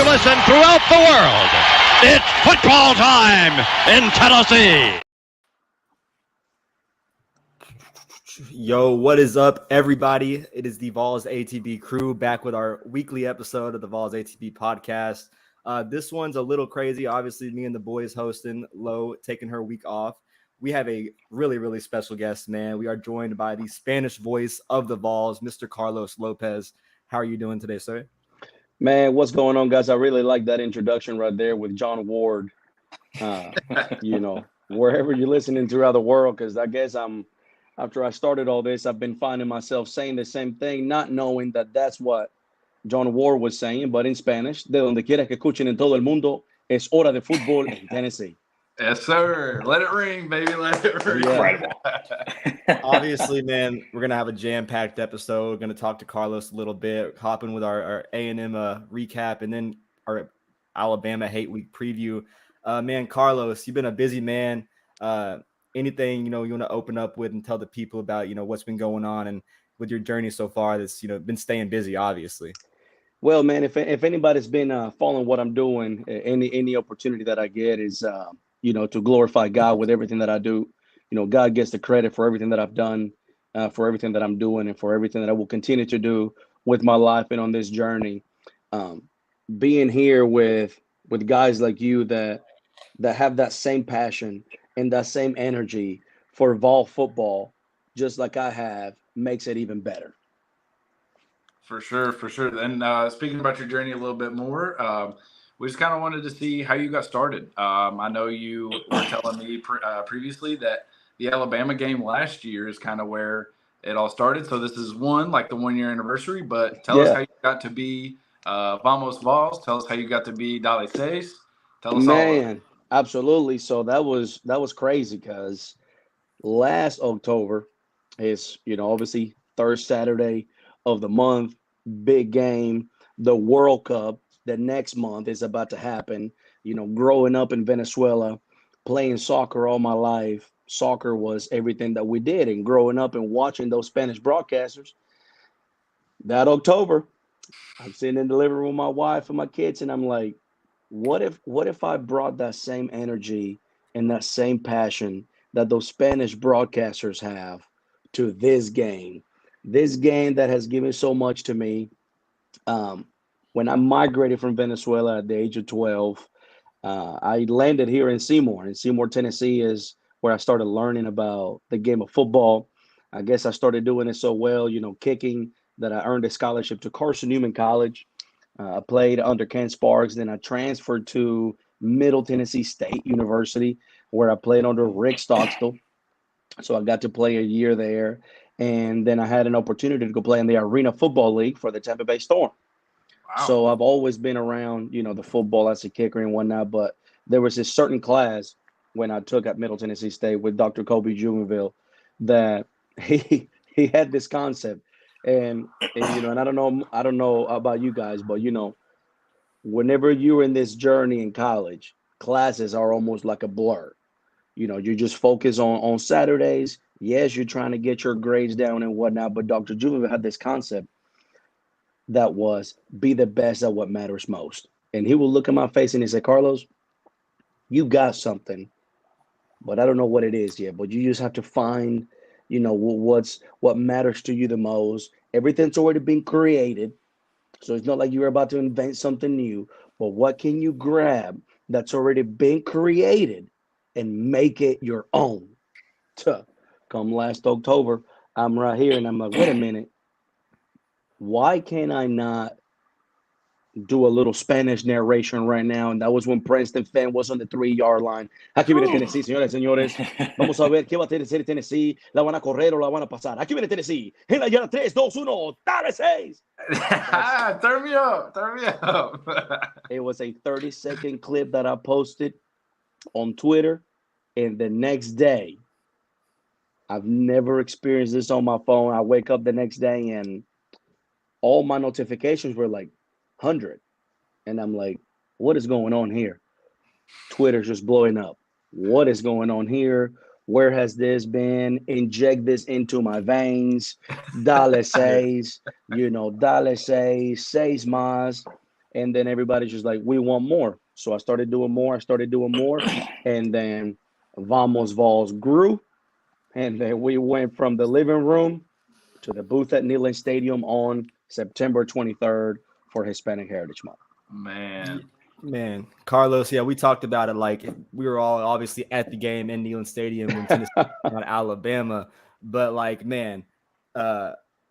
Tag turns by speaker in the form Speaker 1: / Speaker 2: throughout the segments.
Speaker 1: listen throughout the world. It's football time in Tennessee.
Speaker 2: Yo, what is up, everybody? It is the Vols ATB Crew back with our weekly episode of the Vols ATB podcast. This one's a little crazy. Obviously, me and the boys hosting, Lo taking her week off. We have a really, really special guest, man. We are joined by the Spanish voice of the Vols, Mr. Carlos Lopez. How are you doing today, sir?
Speaker 3: Man, what's going on, guys? I really like that introduction right there with John Ward. Wherever you're listening throughout the world, because I guess after I started all this, I've been finding myself saying the same thing, not knowing that that's what John Ward was saying, but in Spanish, de donde quiera que escuchen en todo el mundo, es hora de fútbol en Tennessee.
Speaker 4: Yes, sir. Let it ring, baby. Let it ring.
Speaker 2: Yeah. Obviously, man, we're going to have a jam-packed episode. We're going to talk to Carlos a little bit, hopping with our A&M recap, and then our Alabama Hate Week preview. Man, Carlos, you've been a busy man. Anything, you want to open up with and tell the people about, what's been going on and with your journey so far that's, been staying busy, obviously.
Speaker 3: Well, man, if anybody's been following what I'm doing, any opportunity that I get is, to glorify God with everything that I do. God gets the credit for everything that I've done, for everything that I'm doing, and for everything that I will continue to do with my life and on this journey. Being here with guys like you that have that same passion and that same energy for Vol football, just like I have, makes it even better.
Speaker 4: For sure. And speaking about your journey a little bit more, we just kind of wanted to see how you got started. I know you were telling me previously that the Alabama game last year is kind of where it all started. So this is the 1 year anniversary, but tell us how you got to be Vamos Vols. Tell us how you got to be Dale Seis. Tell us all.
Speaker 3: Absolutely. So that was crazy because last October is, obviously third Saturday of the month, big game, the World Cup. The next month is about to happen. Growing up in Venezuela, playing soccer all my life, soccer was everything that we did. And growing up and watching those Spanish broadcasters, that October, I'm sitting in the living room with my wife and my kids, and I'm like, what if I brought that same energy and that same passion that those Spanish broadcasters have to this game that has given so much to me. When I migrated from Venezuela at the age of 12, I landed here in Seymour. And Seymour, Tennessee is where I started learning about the game of football. I guess I started doing it so well, kicking, that I earned a scholarship to Carson Newman College. I played under Ken Sparks. Then I transferred to Middle Tennessee State University, where I played under Rick Stockstill. So I got to play a year there. And then I had an opportunity to go play in the Arena Football League for the Tampa Bay Storm. Wow. So I've always been around, the football as a kicker and whatnot. But there was this certain class when I took at Middle Tennessee State with Dr. Kobe Jumenville that he had this concept. And I don't know about you guys, but whenever you're in this journey in college, classes are almost like a blur. You just focus on Saturdays. Yes, you're trying to get your grades down and whatnot, but Dr. Juvenile had this concept that was be the best at what matters most. And he would look at my face and he said, Carlos, you got something, but I don't know what it is yet. But you just have to find, what matters to you the most. Everything's already been created. So it's not like you're about to invent something new, but what can you grab that's already been created and make it your own? Come last October, I'm right here and I'm like, wait a minute. Why can I not do a little Spanish narration right now? And that was when Princeton fan was on the 3-yard line. Aquí viene Tennessee, señores. Vamos a ver qué va a hacer Tennessee. La van a correr o la van a pasar. Aquí viene Tennessee. En la yarda 3, 2, 1. Dale 6.
Speaker 4: Turn me up.
Speaker 3: It was a 30-second clip that I posted on Twitter. And the next day, I've never experienced this on my phone. I wake up the next day and all my notifications were like 100. And I'm like, what is going on here? Twitter's just blowing up. What is going on here? Where has this been? Inject this into my veins. Dale seis, dale seis más. And then everybody's just like, we want more. So I started doing more. And then Vamos Vols grew. And then we went from the living room to the booth at Neyland Stadium on September 23rd for Hispanic Heritage Month.
Speaker 2: Man, Carlos, yeah, we talked about it. Like, we were all obviously at the game in Neyland Stadium when Tennessee on Alabama. But like, man,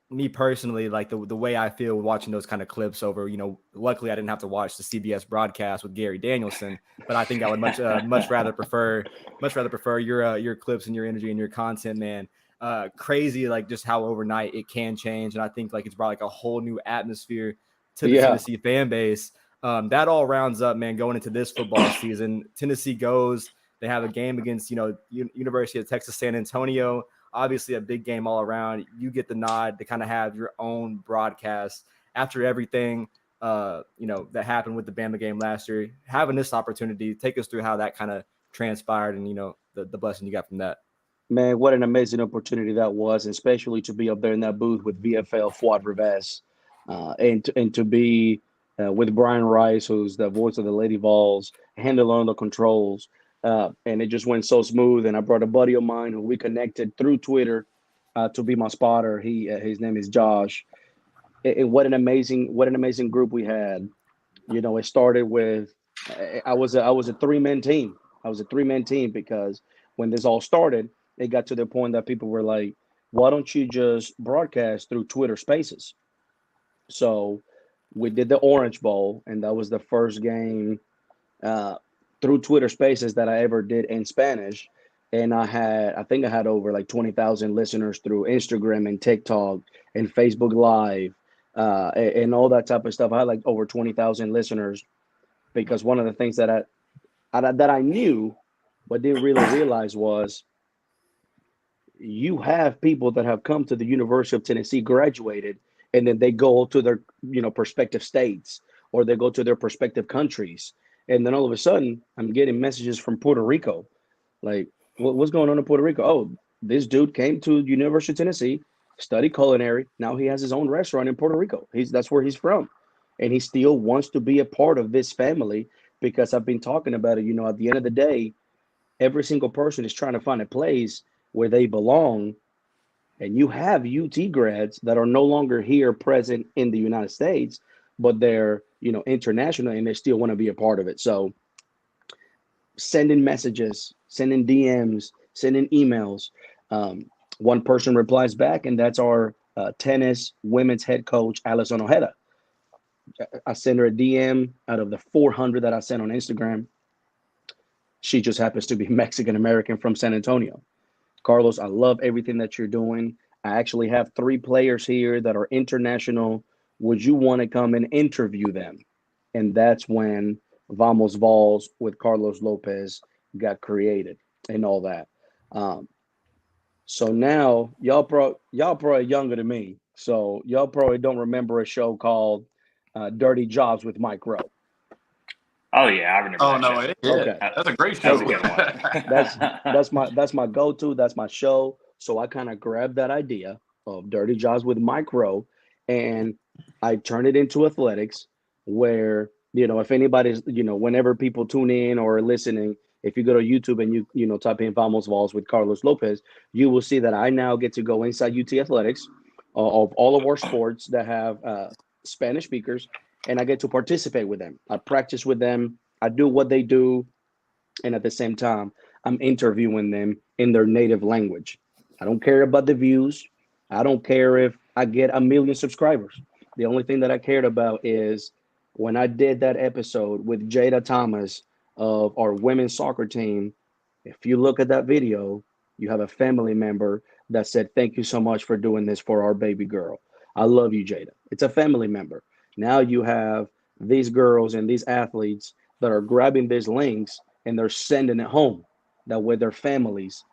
Speaker 2: me personally, like the way I feel watching those kind of clips over, luckily I didn't have to watch the CBS broadcast with Gary Danielson, but I think I would much rather prefer your clips and your energy and your content, man. Crazy, like just how overnight it can change, and I think like it's brought like a whole new atmosphere to the Tennessee fan base. That all rounds up, man, going into this football season. Tennessee goes, they have a game against, University of Texas San Antonio. Obviously a big game all around. You get the nod to kind of have your own broadcast after everything, that happened with the Bama game last year. Having this opportunity, take us through how that kind of transpired and, the blessing you got from that.
Speaker 3: Man, what an amazing opportunity that was, especially to be up there in that booth with VFL Fuad Rivas, and to be with Brian Rice, who's the voice of the Lady Vols, handling the controls. And it just went so smooth. And I brought a buddy of mine who we connected through Twitter to be my spotter. His name is Josh. And what an amazing group we had. It started with I was a 3-man team. I was a 3-man team because when this all started, it got to the point that people were like, "Why don't you just broadcast through Twitter Spaces?" So we did the Orange Bowl, and that was the first game through Twitter Spaces that I ever did in Spanish. And I think I had over like 20,000 listeners through Instagram and TikTok and Facebook Live and all that type of stuff. I had like over 20,000 listeners because one of the things that I knew but didn't really realize was you have people that have come to the University of Tennessee, graduated, and then they go to their prospective states or they go to their prospective countries. And then all of a sudden, I'm getting messages from Puerto Rico. Like, what's going on in Puerto Rico? Oh, this dude came to University of Tennessee, studied culinary. Now he has his own restaurant in Puerto Rico. That's where he's from. And he still wants to be a part of this family because I've been talking about it. At the end of the day, every single person is trying to find a place where they belong. And you have UT grads that are no longer here present in the United States, but they're, international and they still want to be a part of it. So sending messages, sending DMs, sending emails. One person replies back, and that's our tennis women's head coach, Alison Ojeda. I send her a DM out of the 400 that I sent on Instagram. She just happens to be Mexican-American from San Antonio. Carlos, I love everything that you're doing. I actually have 3 players here that are international. Would you want to come and interview them? And that's when Vamos Vols with Carlos Lopez got created and all that. So now y'all probably younger than me. So y'all probably don't remember a show called Dirty Jobs with Mike Rowe.
Speaker 5: Oh yeah, I remember.
Speaker 4: Oh
Speaker 5: that
Speaker 4: no,
Speaker 5: show.
Speaker 4: it is.
Speaker 3: Okay.
Speaker 4: That's a great show.
Speaker 5: That's a good one.
Speaker 3: That's my go-to. That's my show. So I kind of grabbed that idea of Dirty Jobs with Mike Rowe, and I turned it into athletics, where if anybody's whenever people tune in or listening, if you go to YouTube and you type in Vamos Vols with Carlos Lopez, you will see that I now get to go inside UT athletics of all of our sports that have Spanish speakers, and I get to participate with them. I practice with them. I do what they do. And at the same time, I'm interviewing them in their native language. I don't care about the views. I don't care if I get 1 million subscribers. The only thing that I cared about is when I did that episode with Jada Thomas of our women's soccer team. If you look at that video, you have a family member that said, "Thank you so much for doing this for our baby girl. I love you, Jada." It's a family member. Now you have these girls and these athletes that are grabbing these links and they're sending it home. That way their families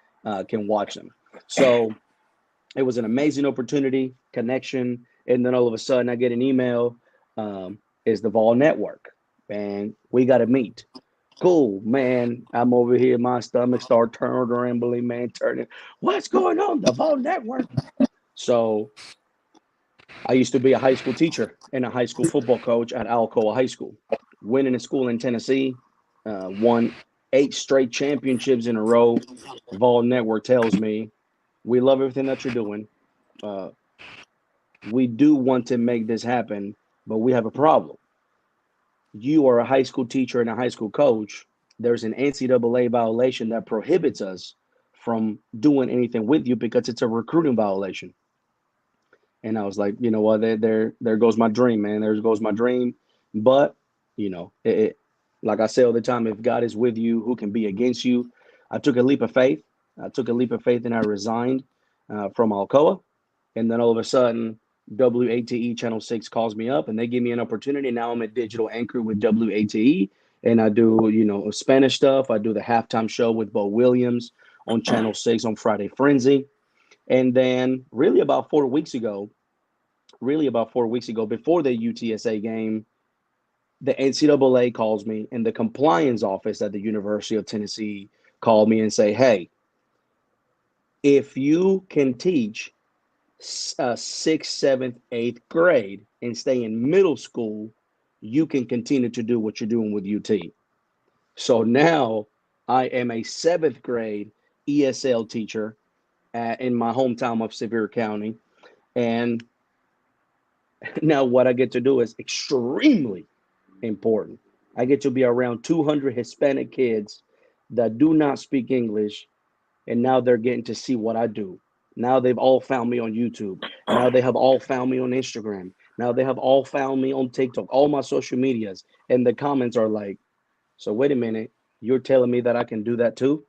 Speaker 3: can watch them. So it was an amazing opportunity, connection. And then all of a sudden I get an email, is the Vol Network. And we got to meet. Cool, man. I'm over here. My stomach start turning, rambling, man, turning. What's going on? The Vol Network. So I used to be a high school teacher and a high school football coach at Alcoa High School. Winning a school in Tennessee, won 8 straight championships in a row. Vol Network tells me, we love everything that you're doing. We do want to make this happen, but we have a problem. You are a high school teacher and a high school coach. There's an NCAA violation that prohibits us from doing anything with you because it's a recruiting violation. And I was like, you know what, there goes my dream, man. There goes my dream. But, like I say all the time, if God is with you, who can be against you? I took a leap of faith. And I resigned from Alcoa. And then all of a sudden, WATE Channel 6 calls me up and they give me an opportunity. Now I'm a digital anchor with WATE. And I do, Spanish stuff. I do the halftime show with Bo Williams on Channel 6 on Friday Frenzy. And then really about 4 weeks ago, before the UTSA game, the NCAA calls me and the compliance office at the University of Tennessee called me and say, hey, if you can teach 6th, 7th, 8th grade and stay in middle school, you can continue to do what you're doing with UT. So now I am a 7th grade ESL teacher in my hometown of Sevier County. And now what I get to do is extremely important. I get to be around 200 Hispanic kids that do not speak English, and now they're getting to see what I do. Now they've all found me on YouTube. Now they have all found me on Instagram. Now they have all found me on TikTok, all my social medias. And the comments are like, so wait a minute, you're telling me that I can do that too?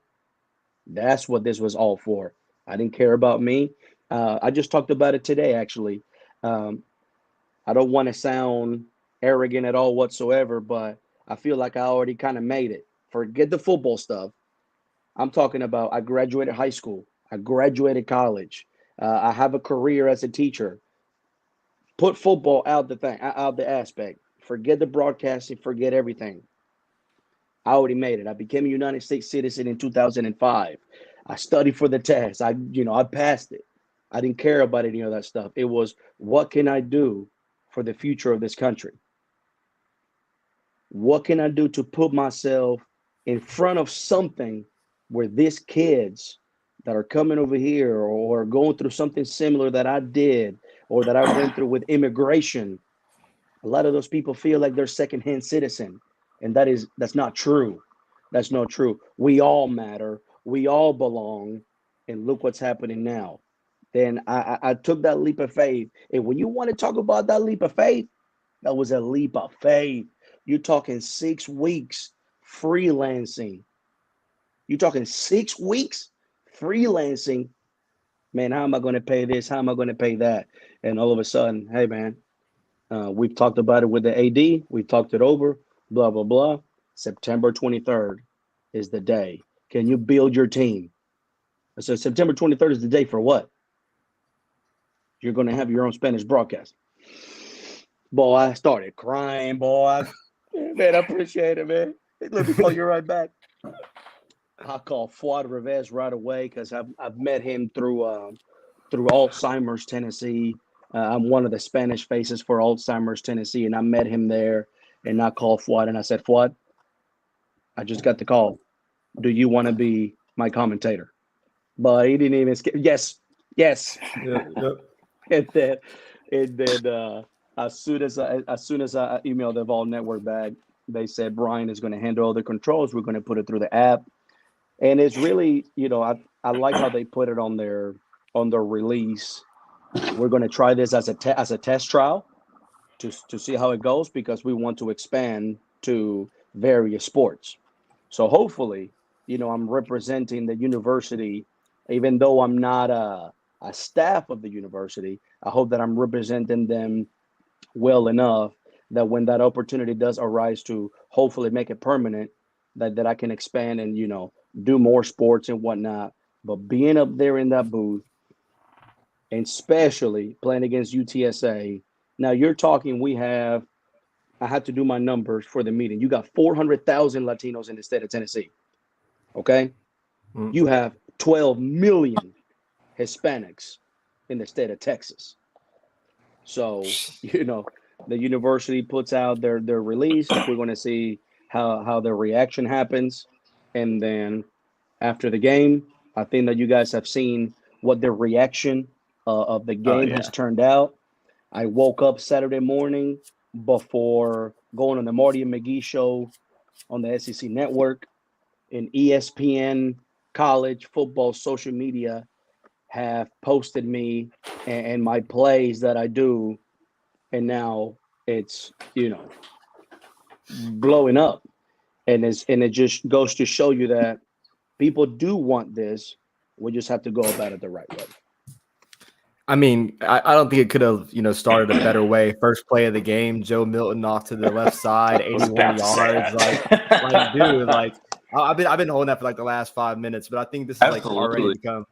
Speaker 3: That's what this was all for. I didn't care about me. I just talked about it today, actually. I don't want to sound arrogant at all whatsoever, but I feel like I already kind of made it. Forget the football stuff. I'm talking about I graduated high school. I graduated college. I have a career as a teacher. Put football out the aspect. Forget the broadcasting. Forget everything. I already made it. I became a United States citizen in 2005. I studied for the test. I passed it. I didn't care about any of that stuff. It was, what can I do for the future of this country? What can I do to put myself in front of something where these kids that are coming over here or going through something similar that I did or that I went through with immigration, a lot of those people feel like they're secondhand citizen. And that's not true. That's not true. We all matter. We all belong. And look what's happening now. Then I took that leap of faith. And when you want to talk about that leap of faith, that was a leap of faith. You're talking 6 weeks freelancing. You're talking 6 weeks freelancing. Man, how am I going to pay this? How am I going to pay that? And all of a sudden, hey, man, we've talked about it with the AD. We've talked it over, blah, blah, blah. September 23rd is the day. Can you build your team? So September 23rd is the day for what? You're going to have your own Spanish broadcast. Boy, I started crying, boy. Man, I appreciate it, man. Let me call you right back. I called Fuad Revez right away because I've met him through Alzheimer's Tennessee. I'm one of the Spanish faces for Alzheimer's Tennessee, and I met him there. And I called Fuad, and I said, Fuad, I just got the call. Do you want to be my commentator? But he didn't even skip. Yes. Yep. And then as soon as I emailed the Vol Network back, they said Brian is going to handle all the controls. We're going to put it through the app, and it's really, I like how they put it on their release. We're going to try this as a test trial to see how it goes because we want to expand to various sports. So hopefully, I'm representing the university, even though I'm not a staff of the university. I hope that I'm representing them well enough that when that opportunity does arise to hopefully make it permanent, that I can expand and, do more sports and whatnot. But being up there in that booth, and especially playing against UTSA, now you're talking, I had to do my numbers for the meeting. You got 400,000 Latinos in the state of Tennessee. Okay. You have 12 million Hispanics in the state of Texas. So, the university puts out their release. We're going to see how the reaction happens. And then after the game, I think that you guys have seen what the reaction of the game has turned out. I woke up Saturday morning before going on the Marty and McGee show on the SEC network, and ESPN college football social media have posted me and my plays that I do, and now it's blowing up, and it just goes to show you that people do want this. We just have to go about it the right way.
Speaker 2: I mean, I don't think it could have, started a better way. First play of the game, Joe Milton off to the left side, 81 yards. Dude, I've been holding that for like the last 5 minutes, but I think this is like already become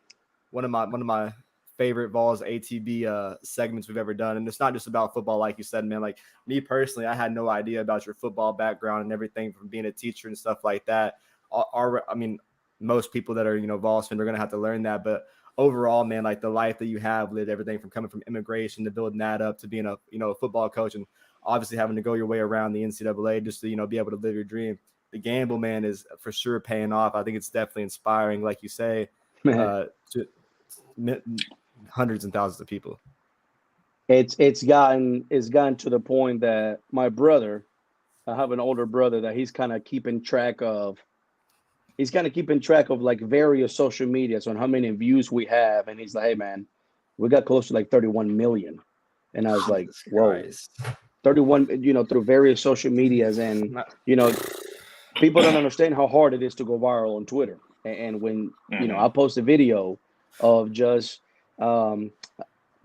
Speaker 2: one of my favorite Vols ATB segments we've ever done. And it's not just about football, like you said, man. Like me personally, I had no idea about your football background and everything from being a teacher and stuff like that. I mean, most people that are, Vols fans are going to have to learn that, but overall, man, like the life that you have lived, everything from coming from immigration to building that up to being a football coach and obviously having to go your way around the NCAA just to, be able to live your dream. The gamble, man, is for sure paying off. I think it's definitely inspiring, like you say, to hundreds and thousands of people.
Speaker 3: It's gotten to the point that my brother, I have an older brother that he's kind of keeping track of like various social medias on how many views we have. And he's like, hey man, we got close to like 31 million. And I was like, whoa, 31, through various social medias. And, people don't understand how hard it is to go viral on Twitter. And when, I post a video of just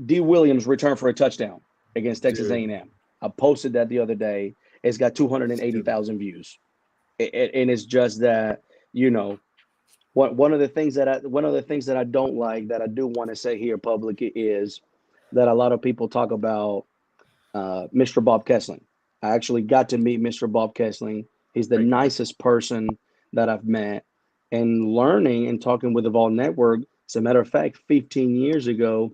Speaker 3: D. Williams return for a touchdown against Texas A&M. I posted that the other day. It's got 280,000 views. And it's just that, one of the things that I don't like, that I do want to say here publicly, is that a lot of people talk about Mr. Bob Kessling. I actually got to meet Mr. Bob Kessling. He's the nicest person that I've met. And learning and talking with the Vol Network, as a matter of fact, 15 years ago,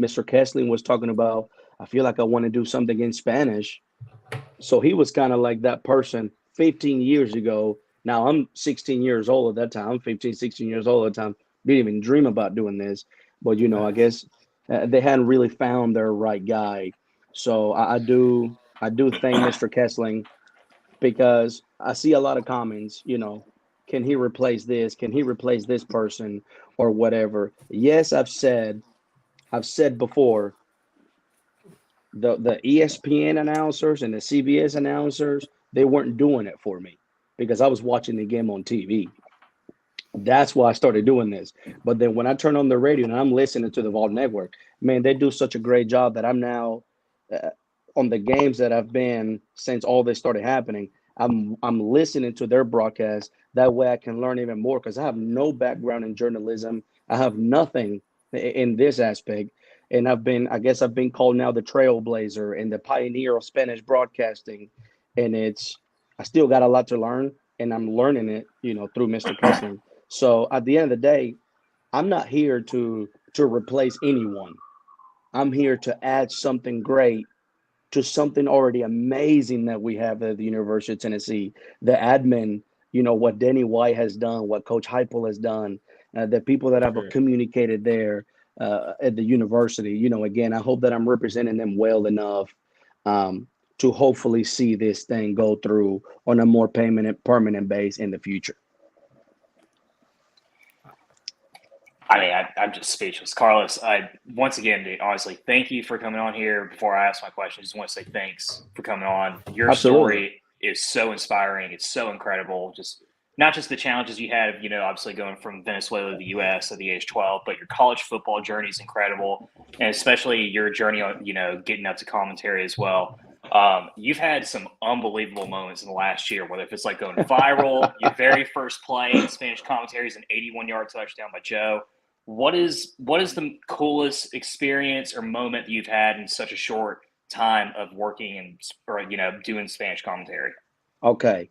Speaker 3: Mr. Kessling was talking about, I feel like I want to do something in Spanish. So he was kind of like that person 15 years ago. Now I'm 16 years old at that time. I'm 15, 16 years old at the time. Didn't even dream about doing this. But, I guess they hadn't really found their right guy. So I do thank Mr. Kessling, because I see a lot of comments, can he replace this? Can he replace this person or whatever? Yes, I've said before, the ESPN announcers and the CBS announcers, they weren't doing it for me because I was watching the game on TV. That's why I started doing this. But then when I turn on the radio and I'm listening to the Vol Network, man, they do such a great job that I'm now on the games that I've been since all this started happening. I'm listening to their broadcast. That way I can learn even more, because I have no background in journalism. I have nothing in this aspect. And I've been called now the trailblazer and the pioneer of Spanish broadcasting. And I still got a lot to learn, and I'm learning it, through Mr. Kessling. So at the end of the day, I'm not here to replace anyone. I'm here to add something great to something already amazing that we have at the University of Tennessee. The admin, what Denny White has done, what Coach Heupel has done, the people that have communicated there at the university. Again, I hope that I'm representing them well enough to hopefully see this thing go through on a more permanent base in the future.
Speaker 5: I mean, I'm just speechless. Carlos, once again, dude, honestly, thank you for coming on here. Before I ask my question, I just want to say thanks for coming on. Your story is so inspiring. It's so incredible. Just not just the challenges you had of, obviously going from Venezuela to the U.S. at the age 12, but your college football journey is incredible. And especially your journey on, getting up to commentary as well. You've had some unbelievable moments in the last year, whether if it's like going viral, your very first play in Spanish commentary is an 81-yard touchdown by Joe. What is the coolest experience or moment that you've had in such a short time of working or doing Spanish commentary?
Speaker 3: Okay,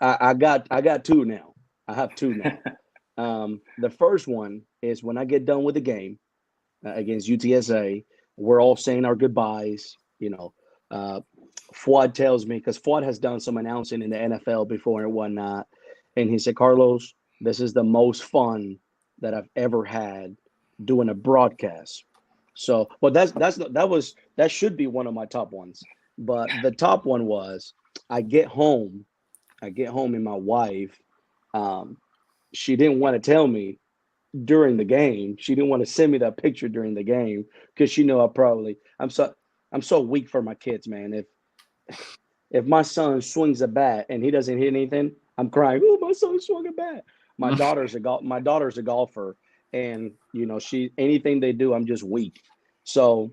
Speaker 3: I got two now. I have two now. The first one is when I get done with the game against UTSA. We're all saying our goodbyes. Fuad tells me, because Fuad has done some announcing in the NFL before and whatnot, and he said, Carlos, this is the most fun that I've ever had doing a broadcast. So, but that should be one of my top ones. But the top one was I get home and my wife, she didn't want to tell me during the game. She didn't want to send me that picture during the game because she knew I'm so weak for my kids, man. If my son swings a bat and he doesn't hit anything, I'm crying. Oh, my son swung a bat. My daughter's a golfer, and anything they do, I'm just weak. So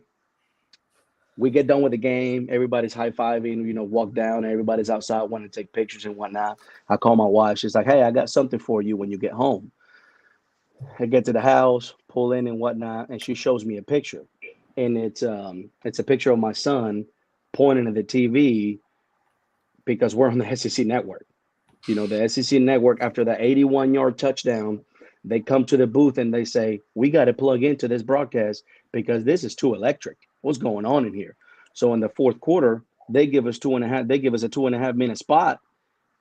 Speaker 3: we get done with the game. Everybody's high-fiving, walk down. Everybody's outside wanting to take pictures and whatnot. I call my wife. She's like, hey, I got something for you when you get home. I get to the house, pull in and whatnot, and she shows me a picture. And it's a picture of my son pointing at the TV because we're on the SEC network. The SEC network, after the 81-yard touchdown, they come to the booth and they say, we got to plug into this broadcast because this is too electric. What's going on in here? So in the fourth quarter, they give us a 2.5 minute spot.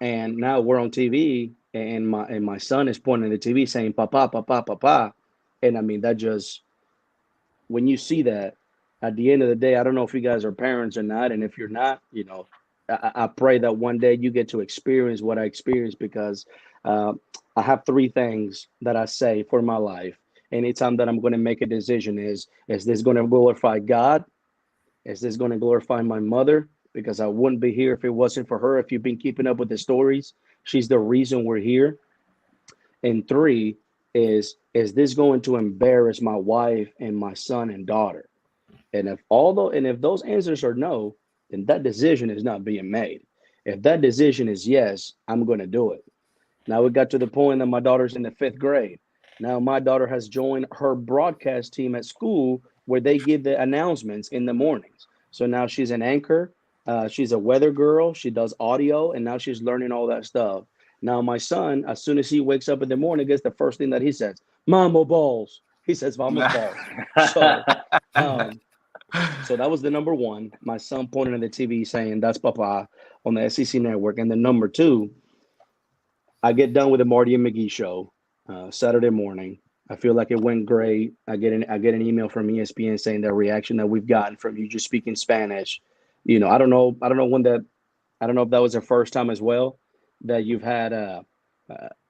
Speaker 3: And now we're on TV and my son is pointing at the TV saying, Papa, Papa, Papa. And I mean, that just, when you see that, at the end of the day, I don't know if you guys are parents or not. And if you're not, I pray that one day you get to experience what I experienced, because I have three things that I say for my life. Anytime that I'm going to make a decision is this going to glorify God? Is this going to glorify my mother? Because I wouldn't be here if it wasn't for her. If you've been keeping up with the stories, she's the reason we're here. And three is this going to embarrass my wife and my son and daughter? And if those answers are no, then that decision is not being made. If that decision is yes, I'm going to do it. Now we got to the point that my daughter's in the 5th grade. Now my daughter has joined her broadcast team at school where they give the announcements in the mornings. So now she's an anchor. She's a weather girl. She does audio, and now she's learning all that stuff. Now my son, as soon as he wakes up in the morning, gets the first thing that he says, Mama balls. He says, Mama balls. So that was the number one. My son pointing at the TV saying, that's Papa on the SEC network. And then number two, I get done with the Marty and McGee show Saturday morning. I feel like it went great. I get an email from ESPN saying the reaction that we've gotten from you just speaking Spanish. I don't know if that was the first time as well that you've had an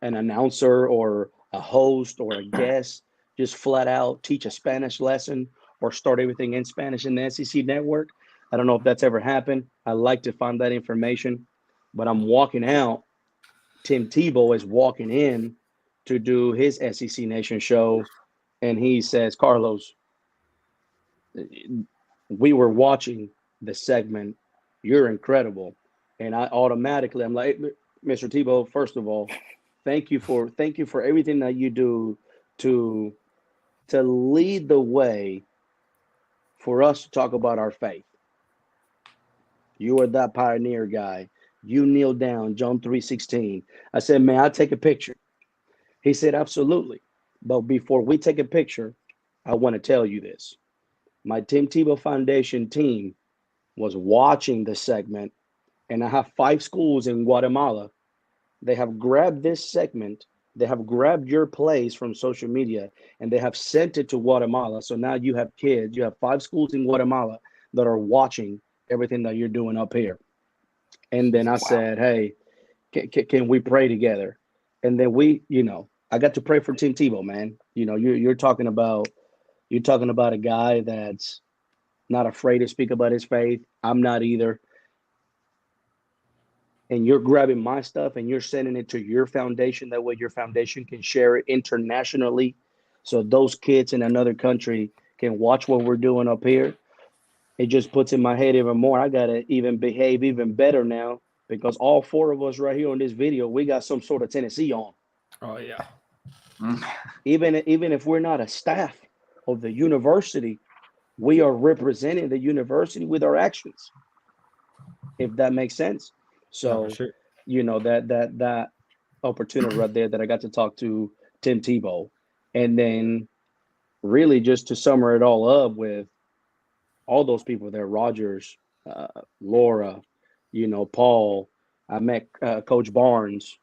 Speaker 3: announcer or a host or a guest just flat out teach a Spanish lesson or start everything in Spanish in the SEC network. I don't know if that's ever happened. I like to find that information, but I'm walking out. Tim Tebow is walking in to do his SEC Nation show, and he says, Carlos, we were watching the segment. You're incredible. And I'm like, Mr. Tebow, first of all, thank you for everything that you do to lead the way for us to talk about our faith. You are that pioneer guy. You kneel down, John 3:16. I said, may I take a picture? He said, absolutely. But before we take a picture, I want to tell you this. My Tim Tebow Foundation team was watching the segment, and I have 5 schools in Guatemala. They have grabbed this segment. They have grabbed your plays from social media, and they have sent it to Guatemala. So now you have kids. You have 5 schools in Guatemala that are watching everything that you're doing up here. And then I said, hey, can we pray together? And then I got to pray for Tim Tebow, man. You're talking about a guy that's not afraid to speak about his faith. I'm not either. And you're grabbing my stuff and you're sending it to your foundation. That way your foundation can share it internationally. So those kids in another country can watch what we're doing up here. It just puts in my head even more. I got to even behave even better now, because all 4 of us right here on this video, we got some sort of Tennessee on.
Speaker 2: Oh, yeah.
Speaker 3: Even if we're not a staff of the university, we are representing the university with our actions, if that makes sense. So,
Speaker 2: for sure.
Speaker 3: That opportunity right there that I got to talk to Tim Tebow. And then really just to sum it all up with, all those people there, Rogers, Laura, Paul. I met Coach Barnes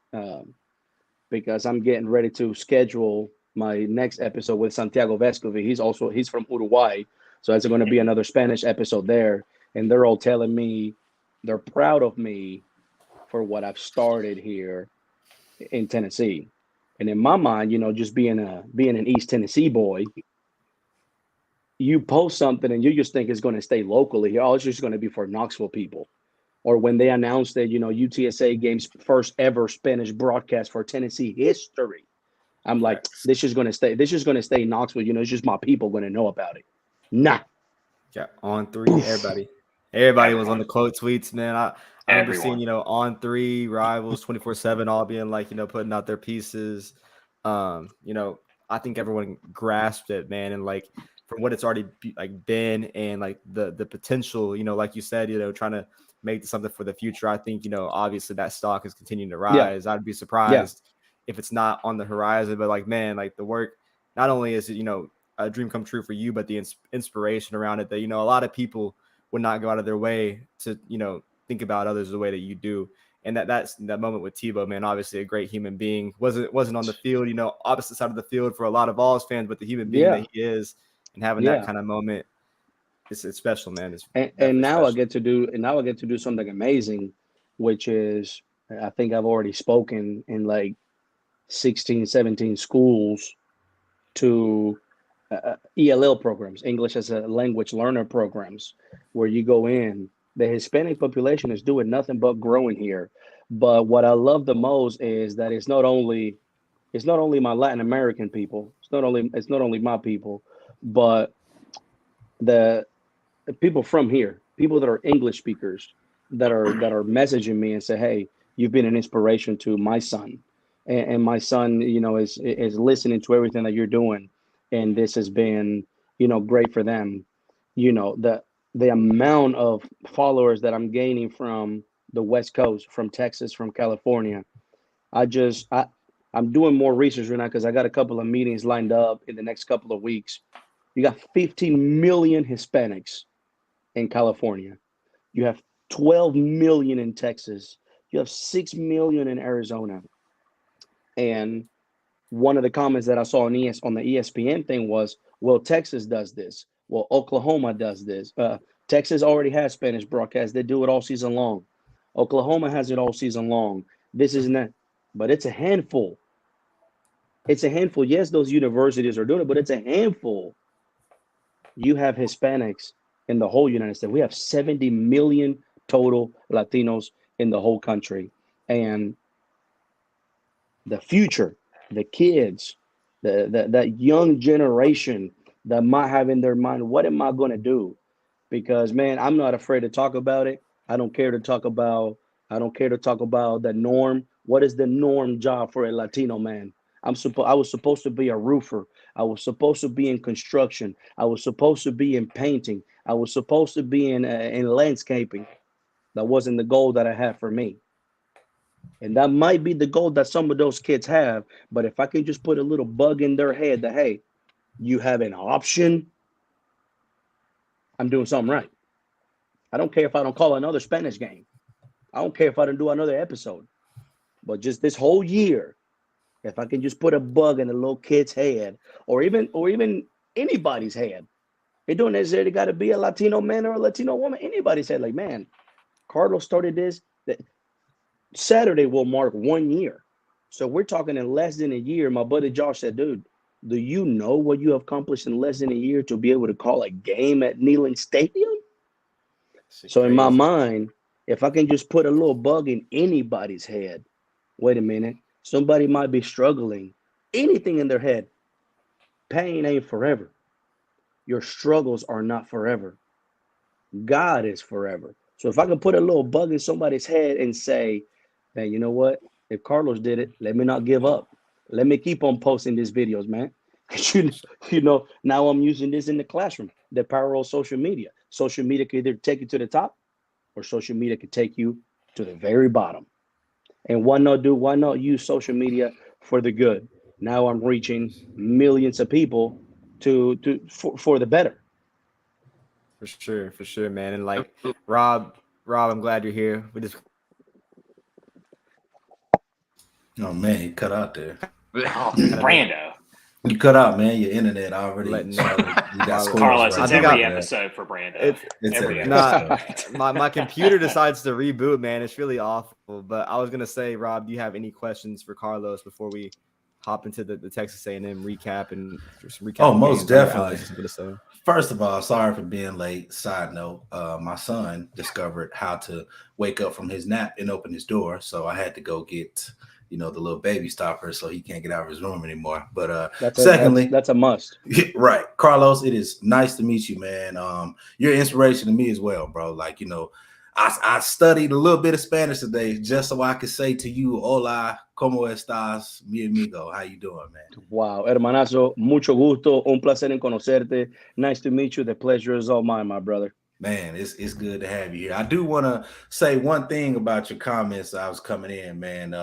Speaker 3: because I'm getting ready to schedule my next episode with Santiago Vescovi. He's from Uruguay, so it's going to be another Spanish episode there. And they're all telling me they're proud of me for what I've started here in Tennessee. And in my mind, just being an East Tennessee boy, you post something and you just think it's going to stay locally. Oh, it's just going to be for Knoxville people. Or when they announced that, UTSA game's first ever Spanish broadcast for Tennessee history, I'm like, this is going to stay. This is going to stay in Knoxville. It's just my people going to know about it. Nah.
Speaker 2: Yeah, On3, everybody was on the quote tweets, man. I remember seeing, On3, Rivals, 24/7, all being like, putting out their pieces. I think everyone grasped it, man, and like from what it's already been and like the potential, like you said, trying to make something for the future. I think, obviously that stock is continuing to rise. I'd be surprised if it's not on the horizon, but like, man, like the work, not only is it, a dream come true for you, but the inspiration around it that, a lot of people would not go out of their way to, think about others the way that you do. And that's that moment with Tebow, man, obviously a great human being, wasn't on the field, opposite side of the field for a lot of Vols fans, but the human being that he is and having that kind of moment, it's special, man.
Speaker 3: And now I get to do something amazing, which is, I think I've already spoken in like 16, 17 schools to ELL programs, English as a language learner programs, where you go in. The Hispanic population is doing nothing but growing here. But what I love the most is that it's not only my Latin American people, it's not only my people, but the people from here, people that are English speakers that are messaging me and say, hey, you've been an inspiration to my son. And my son, is listening to everything that you're doing. And this has been, great for them. The amount of followers that I'm gaining from the West Coast, from Texas, from California. I'm doing more research right now because I got a couple of meetings lined up in the next couple of weeks. You got 15 million Hispanics in California. You have 12 million in Texas. You have 6 million in Arizona. And one of the comments that I saw on the ESPN thing was, well, Texas does this. Well, Oklahoma does this. Texas already has Spanish broadcasts. They do it all season long. Oklahoma has it all season long. This isn't that, but it's a handful. It's a handful. Yes, those universities are doing it, but it's a handful. You have Hispanics in the whole United States. We have 70 million total Latinos in the whole country. And the future, the kids, that young generation that might have in their mind, what am I going to do? Because, man, I'm not afraid to talk about it. I don't care to talk about the norm. What is the norm job for a Latino man? I was supposed to be a roofer. I was supposed to be in construction. I was supposed to be in painting. I was supposed to be in landscaping. That wasn't the goal that I had for me. And that might be the goal that some of those kids have. But if I can just put a little bug in their head that, hey, you have an option, I'm doing something right. I don't care if I don't call another Spanish game. I don't care if I don't do another episode. But just this whole year, if I can just put a bug in a little kid's head, or even anybody's head, it don't necessarily got to be a Latino man or a Latino woman. Anybody's head, like, man, Carlos started this. Saturday will mark 1 year. So we're talking in less than a year. My buddy Josh said, dude, do you know what you have accomplished in less than a year to be able to call a game at Neyland Stadium? So in my mind, if I can just put a little bug in anybody's head, wait a minute, somebody might be struggling, anything in their head. Pain ain't forever. Your struggles are not forever. God is forever. So if I can put a little bug in somebody's head and say, hey, you know what? If Carlos did it, let me not give up. Let me keep on posting these videos, man. Now I'm using this in the classroom, the power of social media. Social media can either take you to the top or social media can take you to the very bottom. And why not use social media for the good? Now I'm reaching millions of people for the better.
Speaker 2: For sure, man. And like Rob, I'm glad you're here. We just
Speaker 6: Oh man, you cut out there.
Speaker 5: Oh, Brando.
Speaker 6: You cut out, man. Your internet already.
Speaker 2: Letting
Speaker 6: Started, you got scores
Speaker 5: Carlos,
Speaker 6: right
Speaker 5: it's
Speaker 6: now.
Speaker 5: every episode for Brando.
Speaker 6: It's every
Speaker 5: episode.
Speaker 2: my computer decides to reboot, man. It's really awful. But I was gonna say, Rob, do you have any questions for Carlos before we hop into the Texas A&M recap and some recap?
Speaker 6: Oh, most definitely.
Speaker 2: Say.
Speaker 6: First of all, sorry for being late. Side note, my son discovered how to wake up from his nap and open his door, so I had to go get the little baby stopper so he can't get out of his room anymore. But secondly,
Speaker 3: that's a must.
Speaker 6: Right, Carlos, it is nice to meet you, man. You're an inspiration to me as well, bro. Like, I studied a little bit of Spanish today just so I could say to you, hola, ¿cómo estás, mi amigo? How you doing, man?
Speaker 3: Wow, hermanazo, mucho gusto, un placer en conocerte. Nice to meet you. The pleasure is all mine, my brother.
Speaker 6: Man, it's good to have you here. I do want to say one thing about your comments. I was coming in, man.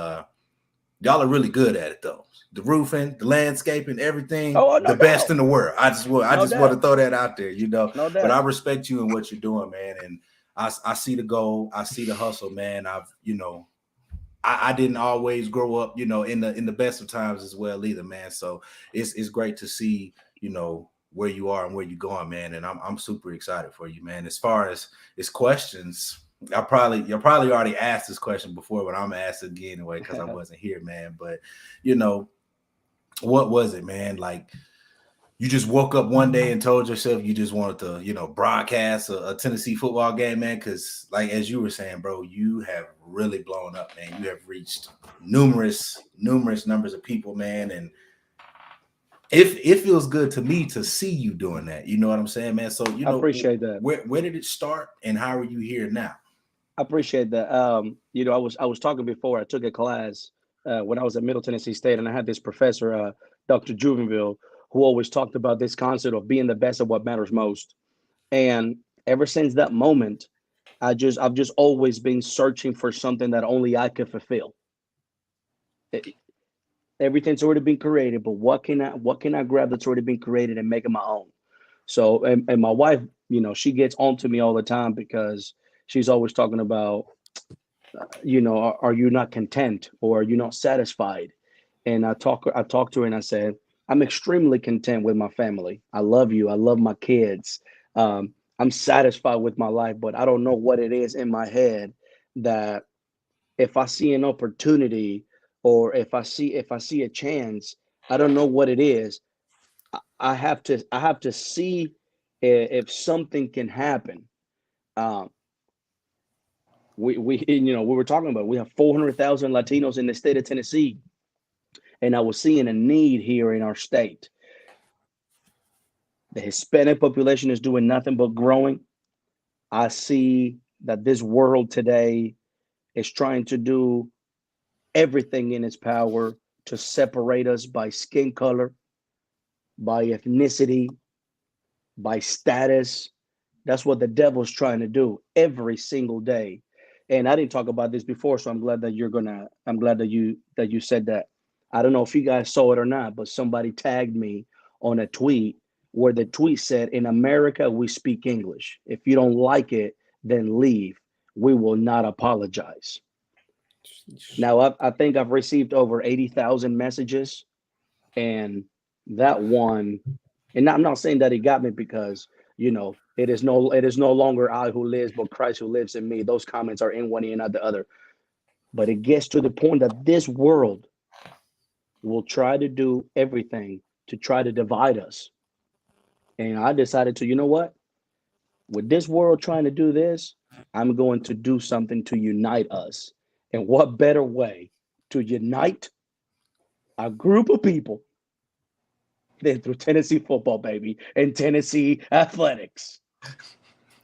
Speaker 6: Y'all are really good at it, though. The roofing, the landscaping, everything, the best in the world. I just want to throw that out there,
Speaker 3: No doubt.
Speaker 6: But I respect you and what you're doing, man. And I see the goal. I see the hustle, man. I didn't always grow up, in the best of times as well either, man. So it's great to see, where you are and where you're going, man. And I'm super excited for you, man. As far as questions, you'll probably already asked this question before, but I'm gonna ask it again anyway because I wasn't here, man. But what was it, man? Like, you just woke up one day and told yourself you just wanted to, broadcast a Tennessee football game, man? Because, like, as you were saying, bro, you have really blown up, man. You have reached numerous numbers of people, man. And it feels good to me to see you doing that. You know what I'm saying, man? So,
Speaker 3: I appreciate that.
Speaker 6: Where did it start and how are you here now?
Speaker 3: I appreciate that. I was talking before. I took a class when I was at Middle Tennessee State, and I had this professor, Dr. Juvenville, who always talked about this concept of being the best at what matters most. And ever since that moment, I've just always been searching for something that only I could fulfill. Everything's already been created, but what can I grab that's already been created and make it my own? So, and my wife, she gets on to me all the time because she's always talking about, are you not content or are you not satisfied? And I talk to her and I said, I'm extremely content with my family. I love you. I love my kids. I'm satisfied with my life, but I don't know what it is in my head that if I see an opportunity or if I see a chance, I don't know what it is. I have to see if something can happen. We were talking about, we have 400,000 Latinos in the state of Tennessee. And I was seeing a need here in our state. The Hispanic population is doing nothing but growing. I see that this world today is trying to do everything in its power to separate us by skin color, by ethnicity, by status. That's what the devil's trying to do every single day. And I didn't talk about this before, so I'm glad that you said that. I don't know if you guys saw it or not, but somebody tagged me on a tweet where the tweet said, in America, we speak English. If you don't like it, then leave. We will not apologize. Now, I think I've received over 80,000 messages, and that one, and I'm not saying that he got me because, it is no longer I who lives, but Christ who lives in me. Those comments are in one ear and not the other. But it gets to the point that this world will try to do everything to try to divide us. And I decided to, with this world trying to do this, I'm going to do something to unite us. And what better way to unite a group of people than through Tennessee football, baby, and Tennessee athletics?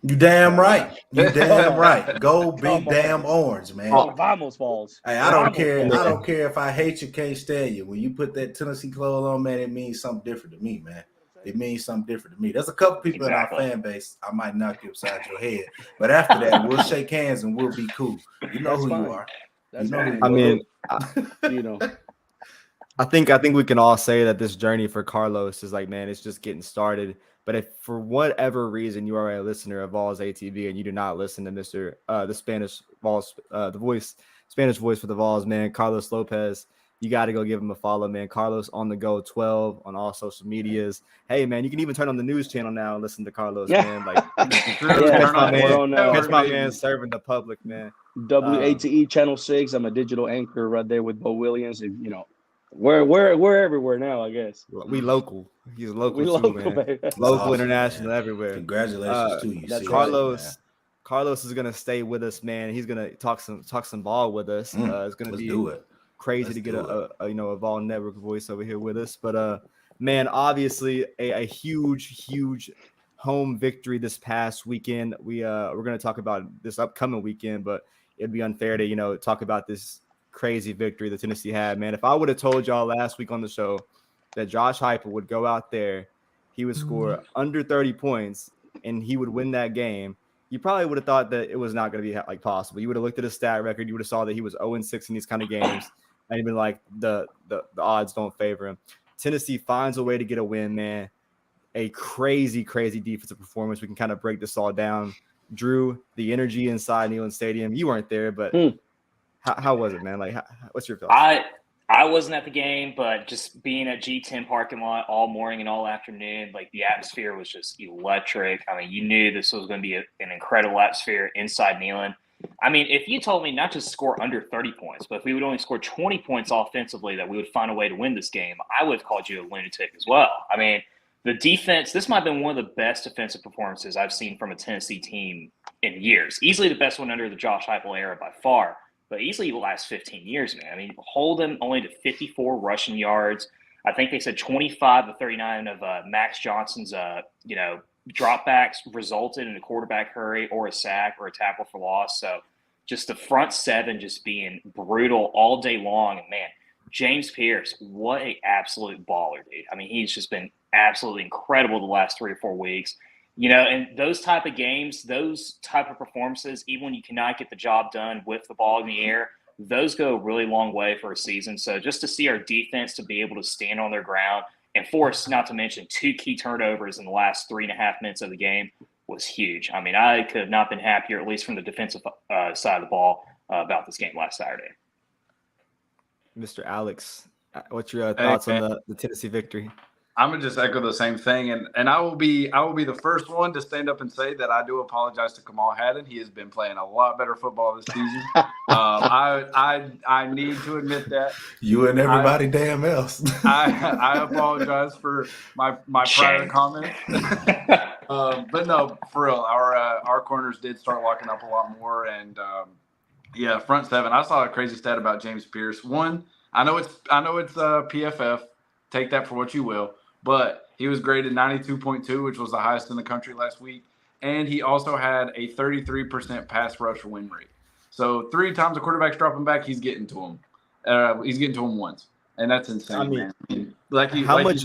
Speaker 6: You damn right. You damn right. Go big damn orange, man.
Speaker 3: Vamos, Vols.
Speaker 6: Hey, I don't care. I don't care if I hate you, can't stand you. When you put that Tennessee clothes on, man, it means something different to me, man. It means something different to me. There's a couple people in our fan base I might knock you upside your head, but after that, we'll shake hands and we'll be cool. You know who you are.
Speaker 3: That's
Speaker 2: I think we can all say that this journey for Carlos is like, man, it's just getting started. But if for whatever reason you are a listener of Vols ATB and you do not listen to Mr. The Spanish Vols, Spanish voice for the Vols, man, Carlos Lopez, you got to go give him a follow, man. Carlos on the go 12 on all social medias. Hey, man, you can even turn on the news channel now and listen to Carlos, man. Like, catch my man serving the public, man.
Speaker 3: WATE Channel 6. I'm a digital anchor right there with Bo Williams. And, you know, we're everywhere now, I guess.
Speaker 2: We local. He's local
Speaker 3: we
Speaker 2: too,
Speaker 3: local,
Speaker 2: man.
Speaker 3: baby.
Speaker 2: Local,
Speaker 6: awesome,
Speaker 2: international,
Speaker 6: man.
Speaker 2: everywhere.
Speaker 6: Congratulations to you.
Speaker 3: That's
Speaker 2: Carlos. Carlos is gonna stay with us, man. He's gonna talk some ball with us. It's gonna be crazy to get a Vol Network voice over here with us. But man, obviously a huge home victory this past weekend. We're gonna talk about this upcoming weekend, but it'd be unfair to talk about this crazy victory that Tennessee had, man. If I would have told y'all last week on the show that Josh Heupel would go out there, he would score under 30 points, and he would win that game, you probably would have thought that it was not going to be possible. You would have looked at his stat record. You would have saw that he was 0-6 in these kind of games, and you'd been like, the odds don't favor him. Tennessee finds a way to get a win, man. A crazy defensive performance. We can kind of break this all down. Drew, the energy inside Neyland Stadium. You weren't there, but how was it, man? Like, what's your feeling?
Speaker 5: I wasn't at the game, but just being at G10 parking lot all morning and all afternoon, like the atmosphere was just electric. I mean, you knew this was going to be an incredible atmosphere inside Neyland. I mean, if you told me not to score under 30 points, but if we would only score 20 points offensively, that we would find a way to win this game, I would have called you a lunatic as well. I mean, the defense, this might have been one of the best defensive performances I've seen from a Tennessee team in years. Easily the best one under the Josh Heupel era by far. But easily the last 15 years, man. I mean, hold them only to 54 rushing yards. I think they said 25 to 39 of Max Johnson's, dropbacks resulted in a quarterback hurry or a sack or a tackle for loss. So just the front seven just being brutal all day long. And, man, James Pierce, what an absolute baller, dude. I mean, he's just been absolutely incredible the last 3 or 4 weeks. And those type of games, those type of performances, even when you cannot get the job done with the ball in the air, those go a really long way for a season. So just to see our defense to be able to stand on their ground and force, not to mention 2 key turnovers in the last 3.5 minutes of the game was huge. I mean, I could have not been happier, at least from the defensive side of the ball, about this game last Saturday.
Speaker 2: Mr. Alex, what's your thoughts on the Tennessee victory?
Speaker 4: I'm gonna just echo the same thing, and I will be the first one to stand up and say that I do apologize to Kamal Haddon. He has been playing a lot better football this season. I need to admit that.
Speaker 6: You and everybody damn else.
Speaker 4: I apologize for my prior comments. But no, for real, our corners did start locking up a lot more, and front seven. I saw a crazy stat about James Pierce. One, I know it's PFF. Take that for what you will. But he was graded 92.2, which was the highest in the country last week. And he also had a 33% pass rush win rate. So 3 times the quarterback's dropping back, he's getting to him. He's getting to him once. And that's insane, man.
Speaker 2: How much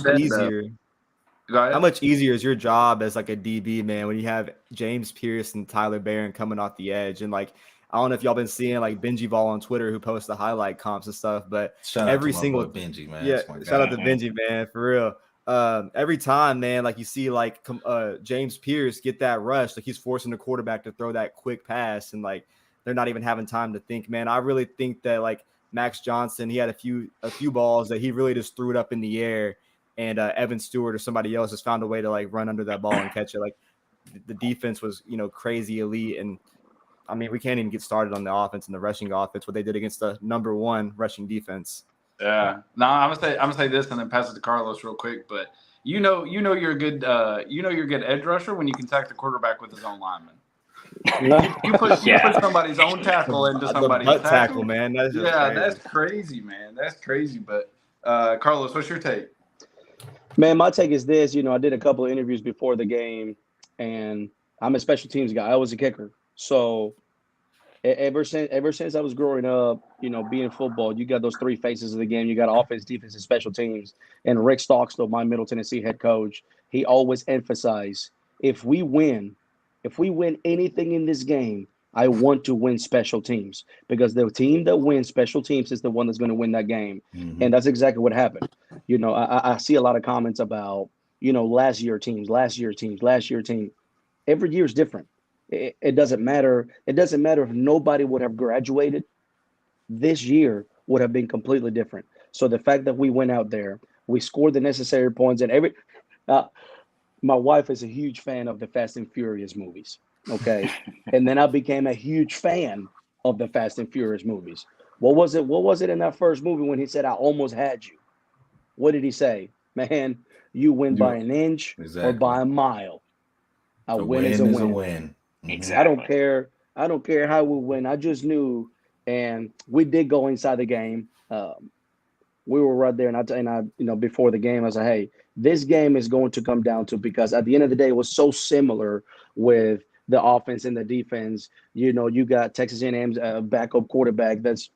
Speaker 2: easier is your job as like a DB, man, when you have James Pierce and Tyler Barron coming off the edge? And like, I don't know if y'all been seeing like Benji Ball on Twitter who posts the highlight comps and stuff, but every single
Speaker 6: Benji, man.
Speaker 2: Shout out to Benji, man, for real. Every time, man, like you see like James Pierce get that rush, like he's forcing the quarterback to throw that quick pass, and like they're not even having time to think, man. I really think that like Max Johnson, he had a few balls that he really just threw it up in the air, and Evan Stewart or somebody else has found a way to like run under that ball and catch it. Like the defense was, crazy elite. And I mean, we can't even get started on the offense and the rushing offense, what they did against the number 1 rushing defense.
Speaker 4: Yeah. No, I'm gonna say this and then pass it to Carlos real quick. But you're a good edge rusher when you can tackle the quarterback with his own lineman. You put somebody's own tackle into somebody's
Speaker 2: tackle, man.
Speaker 4: That's crazy, man. That's crazy. But Carlos, what's your take?
Speaker 3: Man, my take is this. I did a couple of interviews before the game, and I'm a special teams guy. I was a kicker, so. Ever since I was growing up, being in football, you got those 3 phases of the game. You got offense, defense, and special teams. And Rick Stockstill, my Middle Tennessee head coach, he always emphasized, if we win anything in this game, I want to win special teams, because the team that wins special teams is the one that's going to win that game. Mm-hmm. And that's exactly what happened. I see a lot of comments about, last year teams. Every year is different. It doesn't matter. It doesn't matter if nobody would have graduated. This year would have been completely different. So the fact that we went out there, we scored the necessary points, and my wife is a huge fan of the Fast and Furious movies. Okay, and then I became a huge fan of the Fast and Furious movies. What was it? What was it in that first movie when he said, "I almost had you"? What did he say? Man, you win by an inch or by a mile. A win is a win.
Speaker 5: Exactly.
Speaker 3: I don't care how we win. I just knew, and we did go inside the game. We were right there, and I, before the game, I was like, hey, this game is going to come down to, because at the end of the day, it was so similar with the offense and the defense. You got Texas A&M's backup quarterback that's,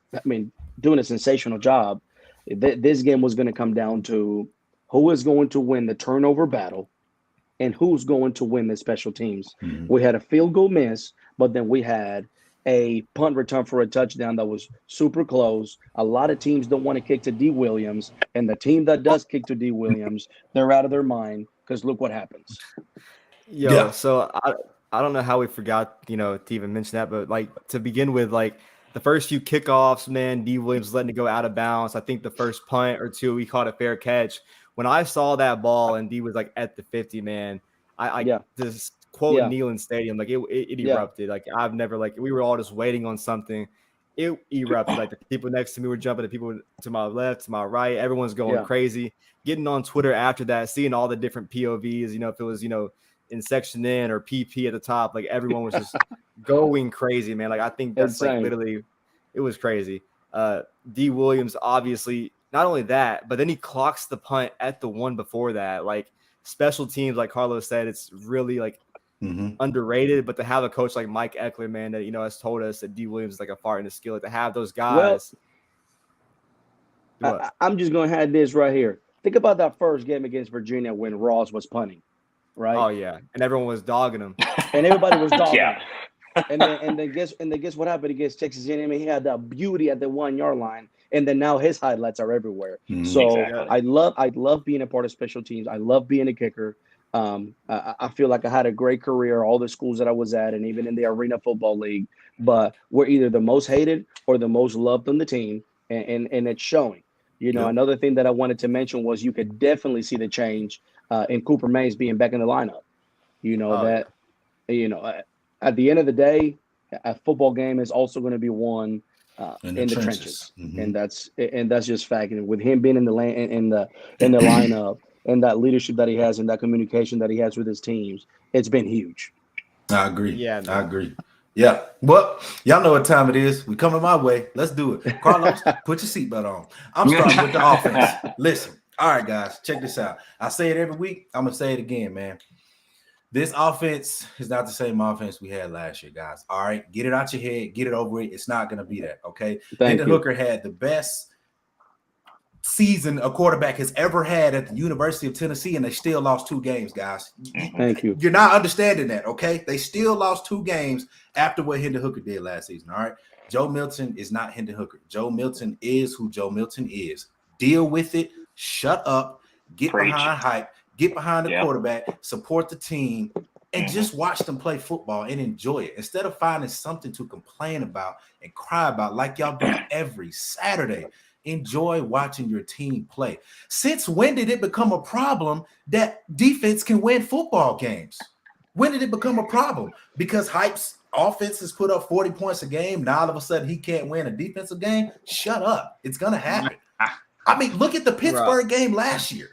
Speaker 3: doing a sensational job. This game was going to come down to who is going to win the turnover battle and who's going to win the special teams. Mm-hmm. We had a field goal miss, but then we had a punt return for a touchdown that was super close. A lot of teams don't want to kick to D. Williams, and the team that does kick to D. Williams, they're out of their mind, because look what happens.
Speaker 2: So I don't know how we forgot, to even mention that, but to begin with, the first few kickoffs, man, D. Williams was letting it go out of bounds. I think the first punt or two, we caught a fair catch. When I saw that ball and D was at the 50, man, I just quote Neyland Stadium, it erupted. I've never, we were all just waiting on something. It erupted. The people next to me were jumping, the people to my left, to my right, everyone's going crazy. Getting on Twitter after that, seeing all the different POVs, if it was, in section N or PP at the top, everyone was just going crazy, man. I think that's literally, it was crazy. D. Williams, obviously, not only that, but then he clocks the punt at the one before that. Special teams, like Carlos said, it's really underrated. But to have a coach like Mike Eckler, man, that has told us that D. Williams is a fart in the skillet, to have those guys.
Speaker 3: I'm just gonna have this right here. Think about that first game against Virginia when Ross was punting, right?
Speaker 2: Oh yeah, and everyone was dogging him,
Speaker 3: and everybody was dogging him. And then guess what happened against Texas A&M? He had that beauty at the 1 yard line, and then now his highlights are everywhere. Mm-hmm. So exactly. I love being a part of special teams. I love being a kicker. I feel like I had a great career, all the schools that I was at, and even in the Arena Football League. But we're either the most hated or the most loved on the team, and it's showing. Another thing that I wanted to mention was you could definitely see the change in Cooper Mays being back in the lineup. At the end of the day, a football game is also going to be won in the trenches. Mm-hmm. and that's just fact. And with him being in the lineup and that leadership that he has and that communication that he has with his teams, it's been huge.
Speaker 6: I agree. Yeah, I agree. Yeah. Well, y'all know what time it is. We coming my way. Let's do it. Carlos, put your seatbelt on. I'm starting with the offense. Listen. All right, guys, check this out. I say it every week. I'm gonna say it again, man. This offense is not the same offense we had last year, guys. All right, get it out your head, get it over it. It's not going to be that, okay? Hendon Hooker had the best season a quarterback has ever had at the University of Tennessee, and they still lost 2 games, guys.
Speaker 3: Thank you.
Speaker 6: You're not understanding that, okay? They still lost 2 games after what Hendon Hooker did last season, all right? Joe Milton is not Hendon Hooker. Joe Milton is who Joe Milton is. Deal with it. Shut up. Get behind hype. Get behind the quarterback, support the team, and just watch them play football and enjoy it. Instead of finding something to complain about and cry about like y'all do every Saturday, enjoy watching your team play. Since when did it become a problem that defense can win football games? When did it become a problem? Because Hype's offense has put up 40 points a game. Now all of a sudden he can't win a defensive game? Shut up. It's going to happen. Look at the Pittsburgh game last year.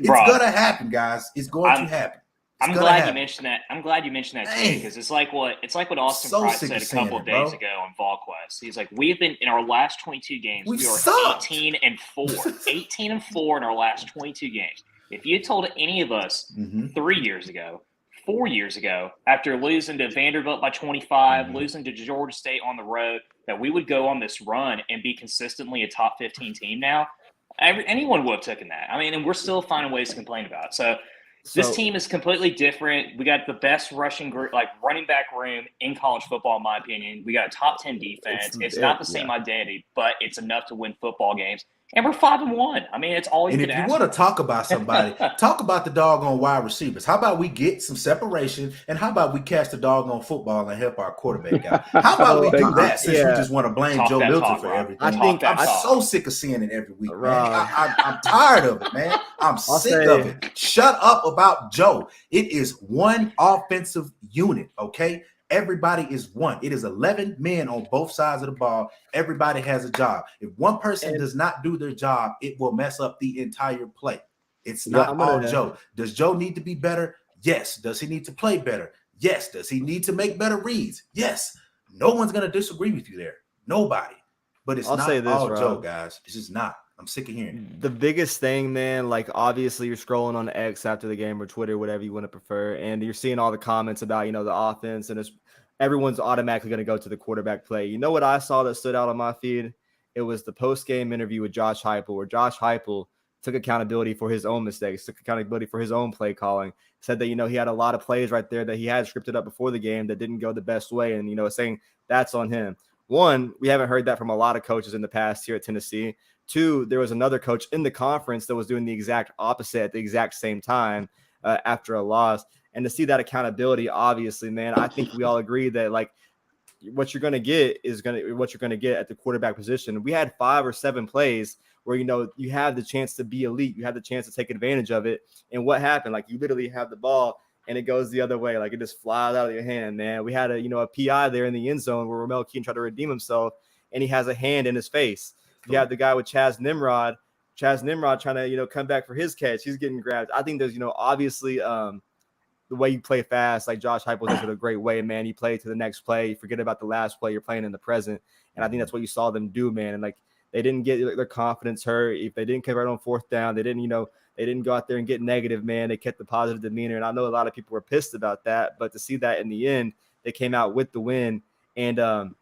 Speaker 6: It's gonna happen, guys. It's going to happen.
Speaker 5: I'm glad you mentioned that. I'm glad you mentioned that too, because it's like what Austin Price said a couple of days ago on VolQuest. He's like, we've been in our last 22 games, we are 18-4. 18-4 in our last 22 games. If you told any of us 3 years ago, 4 years ago, after losing to Vanderbilt by 25, losing to Georgia State on the road, that we would go on this run and be consistently a top 15 team now, anyone would have taken that. And we're still finding ways to complain about it. So, This team is completely different. We got the best running back room in college football, in my opinion. We got a top 10 defense. It's not the same identity, but it's enough to win football games. And we're 5-1. I mean, it's all you can ask.
Speaker 6: And if you want to talk about somebody, talk about the doggone wide receivers. How about we get some separation, and how about we catch the doggone football and help our quarterback out? How about we do that since we just want to blame Joe Milton for everything? I'm so sick of seeing it every week, man. I'm tired of it, man. I'm sick of it. Shut up about Joe. It is one offensive unit, okay? Everybody is one. It is 11 men on both sides of the ball. Everybody has a job. If one person does not do their job, it will mess up the entire play. It's not all Joe. Does Joe need to be better? Yes. Does he need to play better? Yes. Does he need to make better reads? Yes. No one's going to disagree with you there. Nobody. But it's not all Joe, guys. It's just not. I'm sick of hearing it.
Speaker 2: The biggest thing, man, like obviously you're scrolling on X after the game or Twitter, whatever you want to prefer, and you're seeing all the comments about, you know, the offense, and everyone's automatically going to go to the quarterback play. You know what I saw that stood out on my feed? It was the post-game interview with Josh Heupel, where Josh Heupel took accountability for his own mistakes, took accountability for his own play calling, said that, you know, he had a lot of plays right there that he had scripted up before the game that didn't go the best way, and, you know, saying that's on him. One, we haven't heard that from a lot of coaches in the past here at Tennessee. Two, there was another coach in the conference that was doing the exact opposite at the exact same time after a loss. And to see that accountability, obviously, man, I think we all agree that, like, what you're going to get is what you're going to get at the quarterback position. We had 5 or 7 plays where, you know, you have the chance to be elite. You have the chance to take advantage of it. And what happened? Like, you literally have the ball and it goes the other way. Like, it just flies out of your hand, man. We had a PI there in the end zone where Ramel Keaton tried to redeem himself, and he has a hand in his face. You have the guy with Chaz Nimrod trying to, you know, come back for his catch. He's getting grabbed. I think there's, you know, obviously the way you play fast, like Josh Heupel does it a great way, man. You play to the next play. You forget about the last play. You're playing in the present. And I think that's what you saw them do, man. And, like, they didn't get their confidence hurt. If they didn't convert on 4th down, they didn't go out there and get negative, man. They kept the positive demeanor. And I know a lot of people were pissed about that. But to see that in the end, they came out with the win. And,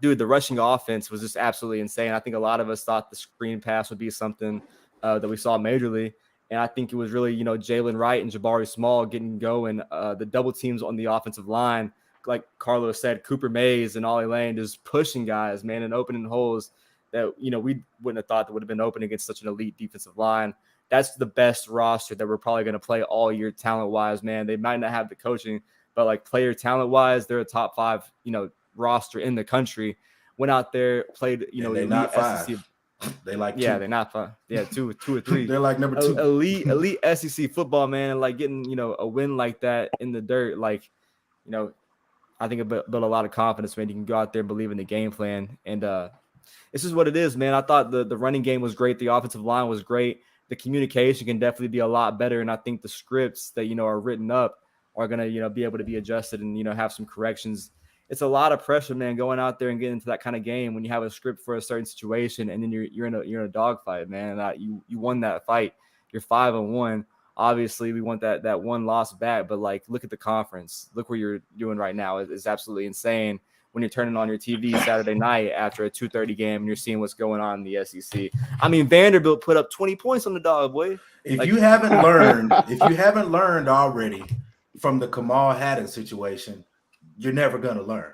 Speaker 2: dude, the rushing offense was just absolutely insane. I think a lot of us thought the screen pass would be something that we saw majorly. And I think it was really, you know, Jalen Wright and Jabari Small getting going. The double teams on the offensive line, like Carlos said, Cooper Mays and Ollie Lane just pushing guys, man, and opening holes that, you know, we wouldn't have thought that would have been open against such an elite defensive line. That's the best roster that we're probably going to play all year talent-wise, man. They might not have the coaching, but, like, player talent-wise, they're a top 5, you know, roster in the country. Went out there, played, you know,
Speaker 6: they're not 5. SEC. They like 2.
Speaker 2: Yeah, they're not 5. Yeah, 2 or 3.
Speaker 6: They're like number 2.
Speaker 2: Elite SEC football, man, and, like, getting, you know, a win like that in the dirt, like, you know, I think it built a lot of confidence, man. You can go out there and believe in the game plan, and this is what it is, man. I thought the running game was great. The offensive line was great. The communication can definitely be a lot better, and I think the scripts that, you know, are written up are going to, you know, be able to be adjusted and, you know, have some corrections. It's a lot of pressure, man, going out there and getting into that kind of game when you have a script for a certain situation, and then you're in a dogfight, man. You won that fight. You're 5-1. Obviously, we want that one loss back, but, like, look at the conference. Look where you're doing right now. It's absolutely insane when you're turning on your TV Saturday night after a 2:30 game and you're seeing what's going on in the SEC. I mean, Vanderbilt put up 20 points on the Dog, boy.
Speaker 6: If you haven't learned already from the Kamal Haddon situation, you're never gonna learn.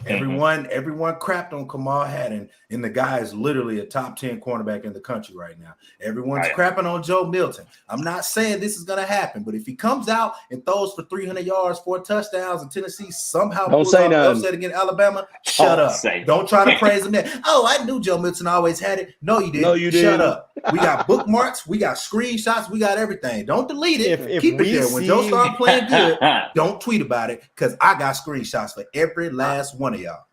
Speaker 6: Everyone crapped on Kamal Haddon, and the guy is literally a top 10 cornerback in the country right now. Everyone's crapping on Joe Milton. I'm not saying this is gonna happen, but if he comes out and throws for 300 yards, 4 touchdowns, and Tennessee somehow pulls off upset against Alabama, shut up. Don't try to praise him there. Oh, I knew Joe Milton always had it. No, you didn't.
Speaker 3: No, you didn't.
Speaker 6: Shut up. We got bookmarks, we got screenshots, we got everything. Don't delete it. Keep it there. When Joe starts playing good, don't tweet about it, because I got screenshots for every last one of y'all.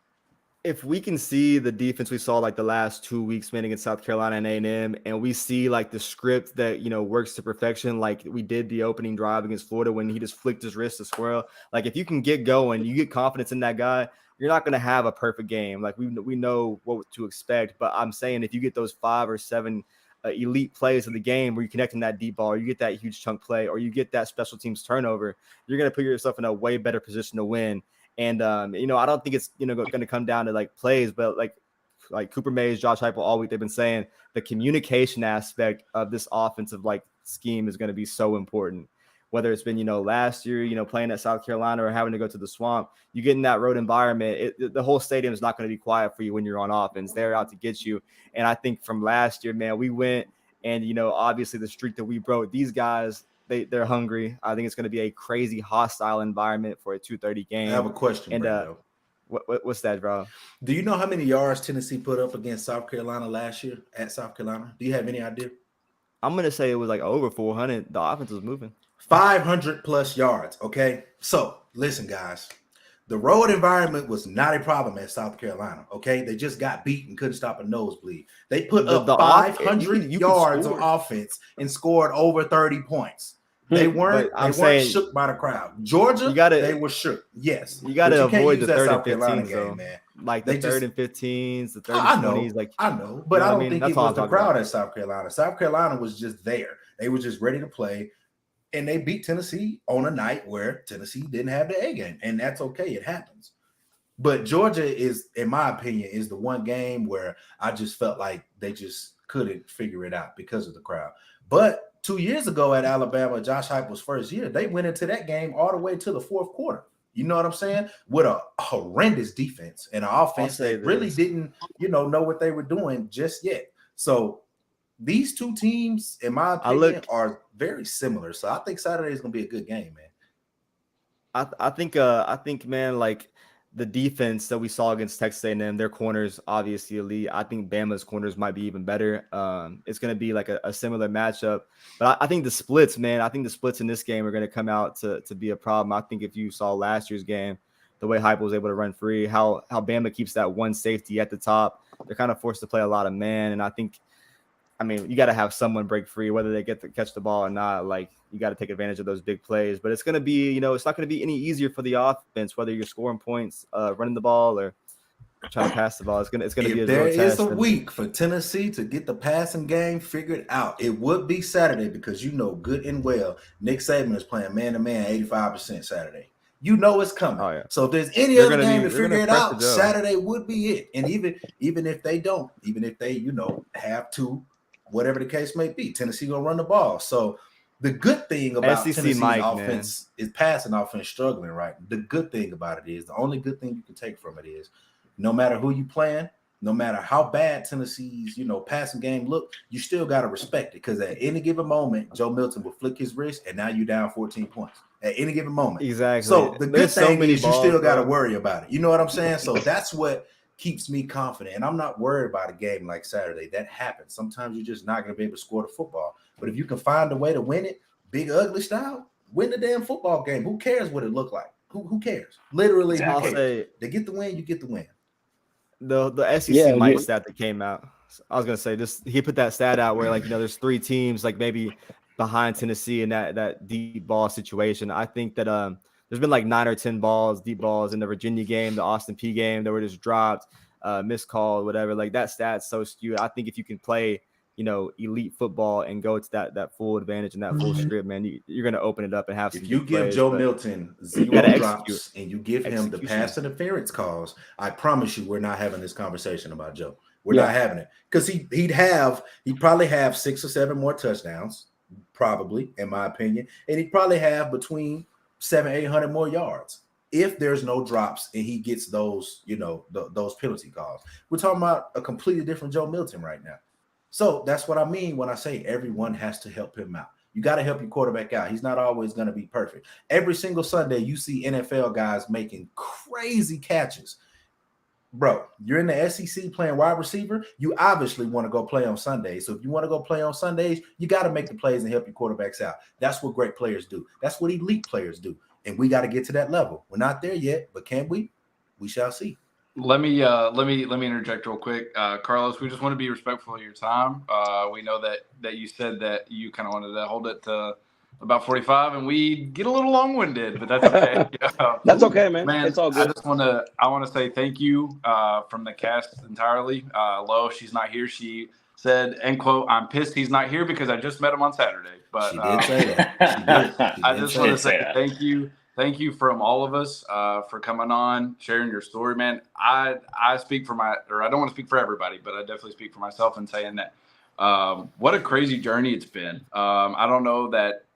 Speaker 2: If we can see the defense we saw, like, the last 2 weeks, man, against South Carolina and A&M, and we see, like, the script that, you know, works to perfection, like we did the opening drive against Florida when he just flicked his wrist to Squirrel. Like, if you can get going, you get confidence in that guy, you're not going to have a perfect game. Like, we know what to expect, but I'm saying if you get those 5 or 7 elite plays of the game where you're connecting that deep ball, or you get that huge chunk play, or you get that special teams turnover, you're going to put yourself in a way better position to win. And, you know, I don't think it's, you know, going to come down to, like, plays, but like Cooper Mays, Josh Heupel, all week they've been saying the communication aspect of this offensive, like, scheme is going to be so important. whether it's been, last year, playing at South Carolina or having to go to the Swamp, you get in that road environment. The whole stadium is not going to be quiet for you when you're on offense. They're out to get you. And I think from last year, man, we went and, obviously the streak that we broke, these guys, they're hungry. I think it's going to be a crazy hostile environment for a 2:30 game.
Speaker 6: I have a question,
Speaker 2: and
Speaker 6: Brando.
Speaker 2: What's that, bro?
Speaker 6: Do you know how many yards Tennessee put up against South Carolina last year at South Carolina? Do you have any idea?
Speaker 2: I'm going to say it was like over 400. The offense was moving.
Speaker 6: 500 plus yards. Okay. So listen, guys, the road environment was not a problem at South Carolina. Okay. They just got beat and couldn't stop a nosebleed. They put up 500 yards on offense and scored over 30 points. They weren't shook by the crowd. Georgia, they were shook. Yes.
Speaker 2: You got to avoid the 3rd and 15s, game, man. Like the 3rd and 15s, the 3rd and 20s. Like
Speaker 6: I know, but I don't think it was the crowd at South Carolina. South Carolina was just there. They were just ready to play. And they beat Tennessee on a night where Tennessee didn't have the A game. And that's okay. It happens. But Georgia is, in my opinion, is the one game where I just felt like they just couldn't figure it out because of the crowd. But 2 years ago at Alabama, Josh Heupel's first year, they went into that game all the way to the 4th quarter. You know what I'm saying? With a horrendous defense and an offense that really didn't, know what they were doing just yet. So these two teams, in my opinion, are very similar. So I think Saturday is going to be a good game, man.
Speaker 2: I think, man, like the defense that we saw against Texas A&M, their corners obviously elite. I think Bama's corners might be even better. It's going to be like a similar matchup. But I think the splits, man, I think the splits in this game are going to come out to be a problem. I think if you saw last year's game, the way Heupel was able to run free, how Bama keeps that one safety at the top, they're kind of forced to play a lot of man. And I think, you got to have someone break free, whether they get to catch the ball or not. Like, you got to take advantage of those big plays. But it's going to be, it's not going to be any easier for the offense, whether you're scoring points, running the ball, or trying to pass the ball. It's going to be a
Speaker 6: there
Speaker 2: real
Speaker 6: is
Speaker 2: test.
Speaker 6: A week for Tennessee to get the passing game figured out. It would be Saturday because good and well Nick Saban is playing man-to-man 85% Saturday. It's coming. Oh, yeah. So if there's any other game to figure it out, Saturday would be it. And even if they don't, even if they, have to, whatever the case may be, Tennessee gonna run the ball. So the good thing about Tennessee's offense is passing offense struggling, right? The good thing about it is, the only good thing you can take from it is, no matter who you playing, no matter how bad Tennessee's, passing game look, you still got to respect it. Because at any given moment, Joe Milton will flick his wrist and now you're down 14 points. At any given moment.
Speaker 2: Exactly.
Speaker 6: So the good thing is you still got to worry about it. You know what I'm saying? So that's what keeps me confident. And I'm not worried about a game like Saturday. That happens. Sometimes you're just not going to be able to score the football. But if you can find a way to win it, big ugly style, win the damn football game. Who cares what it looked like? Who cares? Literally, who cares? They get the win, you get the win.
Speaker 2: The SEC Mike stat that came out. I was going to say this. He put that stat out where, there's 3 teams, maybe behind Tennessee in that deep ball situation. I think that there's been 9 or 10 deep balls in the Virginia game, the Austin P game that were just dropped, miscalled, whatever. That stat's so skewed. I think if you can play, elite football and go to that full advantage and that full strip, man, you're going to open it up and have some.
Speaker 6: If you give
Speaker 2: plays,
Speaker 6: Joe Milton 0 drops and you give him the pass interference calls, I promise you we're not having this conversation about Joe. We're not having it because he'd probably have 6 or 7 more touchdowns. Probably, in my opinion, and he'd probably have between 700-800 more yards if there's no drops and he gets those, those penalty calls. We're talking about a completely different Joe Milton right now. So that's what I mean when I say everyone has to help him out. You got to help your quarterback out. He's not always going to be perfect. Every single Sunday, you see NFL guys making crazy catches. Bro, you're in the SEC playing wide receiver. You obviously want to go play on Sundays. So if you want to go play on Sundays, you got to make the plays and help your quarterbacks out. That's what great players do. That's what elite players do. And we got to get to that level. We're not there yet, but can we? We shall see.
Speaker 4: Let me interject real quick, Carlos. We just want to be respectful of your time. We know that you said that you kind of wanted to hold it to about 45, and we get a little long-winded, but that's okay.
Speaker 3: That's okay, man. It's all good.
Speaker 4: I want to say thank you from the cast entirely. Lo, she's not here. She said, end quote, "I'm pissed he's not here because I just met him on Saturday." But
Speaker 6: she did say that.
Speaker 4: I just want to say thank you. Thank you from all of us for coming on, sharing your story, man. I speak for I don't want to speak for everybody, but I definitely speak for myself in saying that what a crazy journey it's been. I don't know that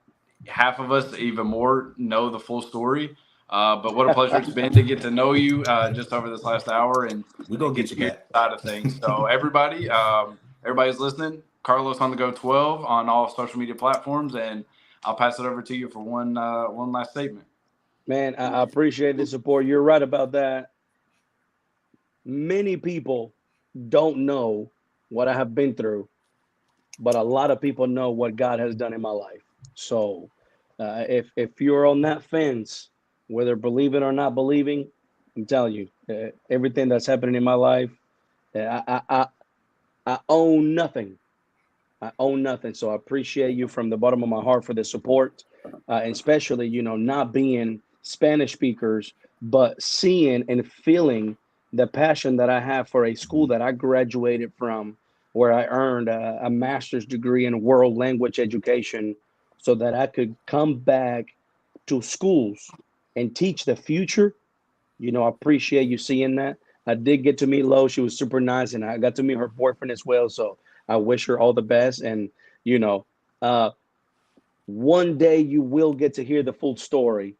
Speaker 4: half of us, even more, know the full story. But what a pleasure it's been to get to know you just over this last hour, and
Speaker 6: We're gonna get you
Speaker 4: your
Speaker 6: back.
Speaker 4: side of things. So everybody, everybody's listening. Carlos on the Go 12 on all social media platforms, and I'll pass it over to you for one last statement.
Speaker 3: Man, I appreciate the support. You're right about that. Many people don't know what I have been through, but a lot of people know what God has done in my life. So if you're on that fence, whether believing or not believing, I'm telling you, everything that's happening in my life, I own nothing. I own nothing. So I appreciate you from the bottom of my heart for the support, and especially, not being Spanish speakers, but seeing and feeling the passion that I have for a school that I graduated from, where I earned a master's degree in world language education so that I could come back to schools and teach the future. I appreciate you seeing that. I did get to meet Lo. She was super nice, and I got to meet her boyfriend as well. So I wish her all the best. And, one day you will get to hear the full story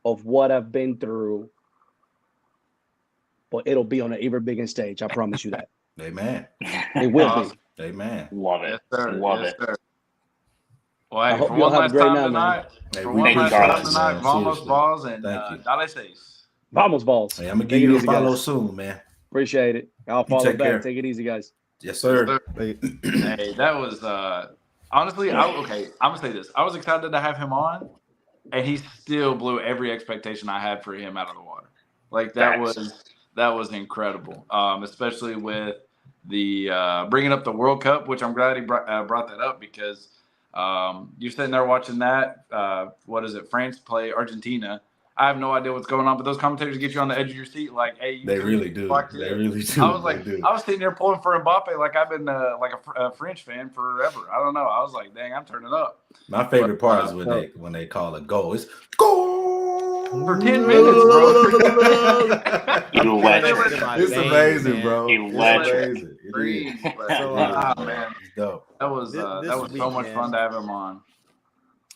Speaker 3: of what I've been through, but it'll be on an even bigger stage. I promise you that.
Speaker 6: Amen.
Speaker 3: It will be.
Speaker 6: Amen.
Speaker 5: Love it.
Speaker 4: Yes, sir.
Speaker 5: Love
Speaker 4: yes,
Speaker 5: it.
Speaker 4: Sir. Well,
Speaker 3: I
Speaker 4: hey,
Speaker 3: hope
Speaker 4: for
Speaker 3: you all
Speaker 4: one
Speaker 3: have a
Speaker 4: last
Speaker 3: great
Speaker 4: time
Speaker 3: night,
Speaker 4: tonight,
Speaker 6: Hey,
Speaker 4: for
Speaker 6: we
Speaker 4: one last
Speaker 5: appreciate
Speaker 4: time
Speaker 5: it,
Speaker 4: tonight,
Speaker 6: man.
Speaker 4: Vamos
Speaker 6: Seriously.
Speaker 4: Vols and
Speaker 6: Thank you.
Speaker 4: Dale Seis.
Speaker 3: Vamos, balls.
Speaker 6: Hey, I'm gonna
Speaker 3: Take
Speaker 6: give
Speaker 3: it
Speaker 6: you a
Speaker 3: easy,
Speaker 6: follow
Speaker 3: guys.
Speaker 6: soon, man.
Speaker 3: Appreciate it. I'll
Speaker 6: You
Speaker 3: follow
Speaker 6: take
Speaker 3: back.
Speaker 6: care.
Speaker 3: Take it easy, guys.
Speaker 6: Yes, sir.
Speaker 4: Hey, that was honestly, I'm gonna say this. I was excited to have him on, and he still blew every expectation I had for him out of the water. Like that
Speaker 5: Facts.
Speaker 4: was incredible, especially with the bringing up the World Cup, which I'm glad he brought that up because you're sitting there watching that. What is it? France play Argentina. I have no idea what's going on, but those commentators get you on the edge of your seat, like, "Hey, you
Speaker 6: They
Speaker 4: two
Speaker 6: really do.
Speaker 4: locked
Speaker 6: They
Speaker 4: in."
Speaker 6: really do.
Speaker 4: I was like,
Speaker 6: They do.
Speaker 4: I was sitting there pulling for Mbappe, like I've been like a French fan forever. I don't know. I was like, "Dang, I'm turning up."
Speaker 6: My favorite
Speaker 4: But,
Speaker 6: part is when they call a goal. It's goal
Speaker 4: for 10 minutes, bro.
Speaker 5: Electric.
Speaker 6: It's amazing, bro.
Speaker 5: Electric.
Speaker 6: It's amazing. It
Speaker 4: Crazy.
Speaker 6: is.
Speaker 2: So,
Speaker 4: Man,
Speaker 6: It's dope.
Speaker 4: that was
Speaker 2: this
Speaker 4: so much
Speaker 2: weekend-
Speaker 4: fun to have him on.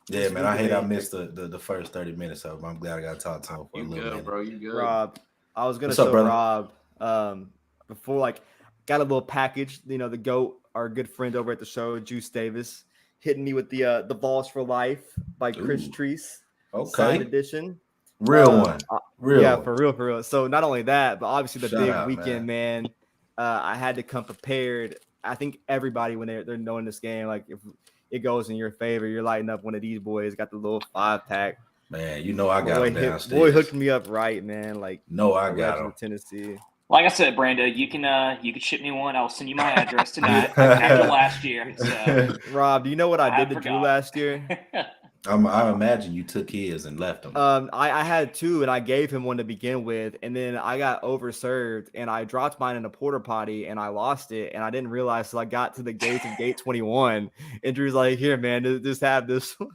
Speaker 6: Yeah,
Speaker 2: This
Speaker 6: man. I hate I
Speaker 2: weekend,
Speaker 6: missed the first 30 minutes of it. I'm glad I got to talk to him for a
Speaker 4: You
Speaker 6: little
Speaker 4: good,
Speaker 6: minute.
Speaker 4: bro? You good?
Speaker 2: Rob, I was gonna
Speaker 6: What's up,
Speaker 2: show
Speaker 6: brother?
Speaker 2: Rob before, like, got a little package. The GOAT, our good friend over at the show, Juice Davis, hitting me with the Vols for Life by Chris
Speaker 6: Ooh.
Speaker 2: Treese, signed
Speaker 6: Okay.
Speaker 2: edition.
Speaker 6: Real one. Real
Speaker 2: Yeah,
Speaker 6: one.
Speaker 2: for real. So not only that, but obviously the
Speaker 6: Shout
Speaker 2: big
Speaker 6: out,
Speaker 2: weekend, man. I had to come prepared. I think everybody, when they're knowing this game, like, if it goes in your favor, you're lighting up one of these boys. Got the little 5-pack.
Speaker 6: Man, you know I got him downstairs.
Speaker 2: Boy hooked me up right, man. Like,
Speaker 6: No, I
Speaker 2: a
Speaker 6: got
Speaker 2: legend
Speaker 6: him.
Speaker 2: of Tennessee.
Speaker 5: Like I said, Brando, you can ship me one. I'll send you my address tonight after last year. So
Speaker 2: Rob, do you know what I did to
Speaker 5: forgot.
Speaker 2: Drew last year?
Speaker 6: I imagine you took his and left him.
Speaker 2: I had two, and I gave him one to begin with, and then I got overserved, and I dropped mine in a porta potty, and I lost it, and I didn't realize till I got to the gates of gate 21, and Drew's like, "Here, man, just have this one."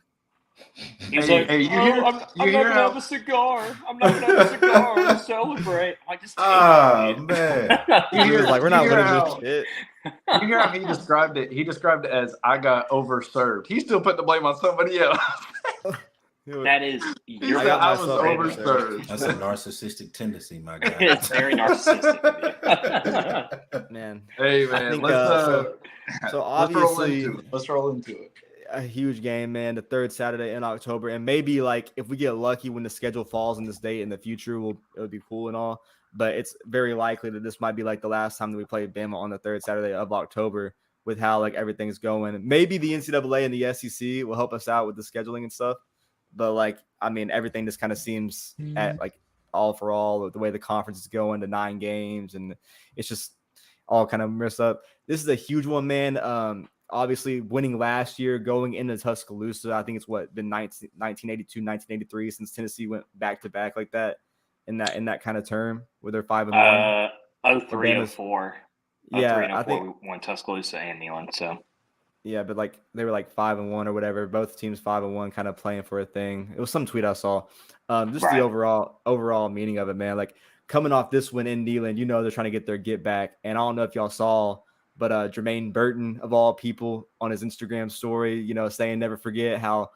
Speaker 5: He was
Speaker 4: Hey,
Speaker 5: like,
Speaker 4: hey, you
Speaker 5: "Oh,
Speaker 4: hear-
Speaker 5: I'm
Speaker 4: you
Speaker 5: not
Speaker 4: hear
Speaker 5: gonna
Speaker 4: how-
Speaker 5: have a cigar. I'm not gonna have a cigar to celebrate." I just
Speaker 6: man.
Speaker 2: He was like, "We're not winning this shit."
Speaker 4: You hear how he described it? He described it as I got overserved. He still put the blame on somebody else.
Speaker 5: That is
Speaker 4: He
Speaker 5: your
Speaker 4: said I was
Speaker 2: myself
Speaker 4: overserved.
Speaker 6: That's a narcissistic tendency, my guy.
Speaker 5: It's very narcissistic of you.
Speaker 2: Man,
Speaker 4: Hey
Speaker 2: I
Speaker 4: man,
Speaker 2: think,
Speaker 4: let's
Speaker 2: so obviously
Speaker 4: let's roll into it.
Speaker 2: a huge game, man. The third Saturday in October, and maybe, like, if we get lucky when the schedule falls in this date in the future, it would be cool and all. But it's very likely that this might be like the last time that we play BAMA on the third Saturday of October, with how, like, everything's going. Maybe the NCAA and the SEC will help us out with the scheduling and stuff. But, like, I mean, everything just kind of seems at, like, all for all, the way the conference is going to 9 games, and it's just all kind of messed up. This is a huge one, man. Obviously winning last year, going into Tuscaloosa, I think it's been 1982, 1983 since Tennessee went back to back like that in that kind of term where they're 5-1.
Speaker 5: 03, 04.
Speaker 2: Yeah,
Speaker 5: 03 and 04,
Speaker 2: I think
Speaker 5: we won Tuscaloosa and Neyland. So
Speaker 2: yeah, but, like, they were like 5-1 or whatever. Both teams 5-1, kind of playing for a thing. It was some tweet I saw. Just
Speaker 5: Right.
Speaker 2: the overall meaning of it, man. Like, coming off this win in Neyland, they're trying to get their get back. And I don't know if y'all saw, but Jermaine Burton, of all people, on his Instagram story, saying never forget how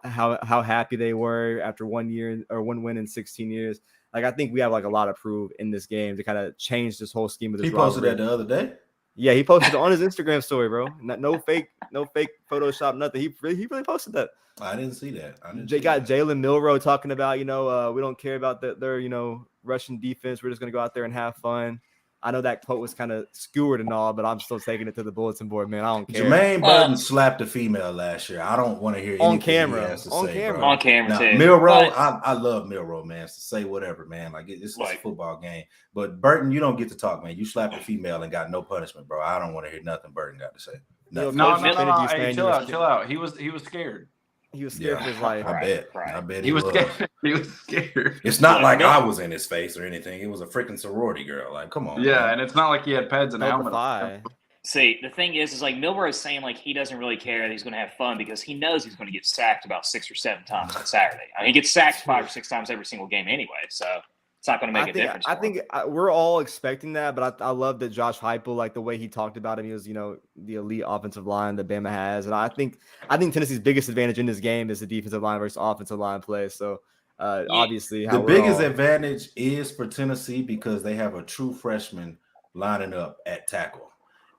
Speaker 2: how happy they were after 1 year or one win in 16 years. Like, I think we have like a lot of proof in this game to kind of change this whole scheme of this.
Speaker 6: He posted
Speaker 2: rivalry.
Speaker 6: that the other day.
Speaker 2: Yeah, he posted it on his Instagram story, bro. No fake Photoshop, nothing. He really posted that.
Speaker 6: I didn't see that.
Speaker 2: They got Jalen Milroe talking about, we don't care about their Russian defense. We're just gonna go out there and have fun. I know that quote was kind of skewered and all, but I'm still taking it to the bulletin board, man. I don't care.
Speaker 6: Jermaine Burton slapped a female last year. I don't want to hear anything
Speaker 2: on camera.
Speaker 6: he has to
Speaker 2: On
Speaker 6: say,
Speaker 2: camera.
Speaker 6: bro.
Speaker 5: On camera, too.
Speaker 6: Milroe, I love Milroe, man. So say whatever, man. Like, it's a football game. But Burton, you don't get to talk, man. You slapped a female and got no punishment, bro. I don't want to hear nothing Burton got to say. Nothing.
Speaker 4: No. Hey, chill out. He was scared.
Speaker 2: He was scared for his life.
Speaker 6: I bet
Speaker 4: he was scared. He was scared.
Speaker 6: It's not like I was in his face or anything. It was a freaking sorority girl. Like, come on.
Speaker 4: Yeah,
Speaker 6: man.
Speaker 4: and it's not like he had pads and helmet.
Speaker 5: See, the thing is like Milroe is saying like he doesn't really care that he's going to have fun because he knows he's going to get sacked about 6 or 7 times on Saturday. I mean, he gets sacked 5 or 6 times every single game anyway, so it's not going to make a difference.
Speaker 2: I think we're all expecting that, but I love that Josh Heupel, like the way he talked about him, he was, the elite offensive line that Bama has, and I think Tennessee's biggest advantage in this game is the defensive line versus offensive line play. So obviously,
Speaker 6: the biggest advantage is for Tennessee because they have a true freshman lining up at tackle.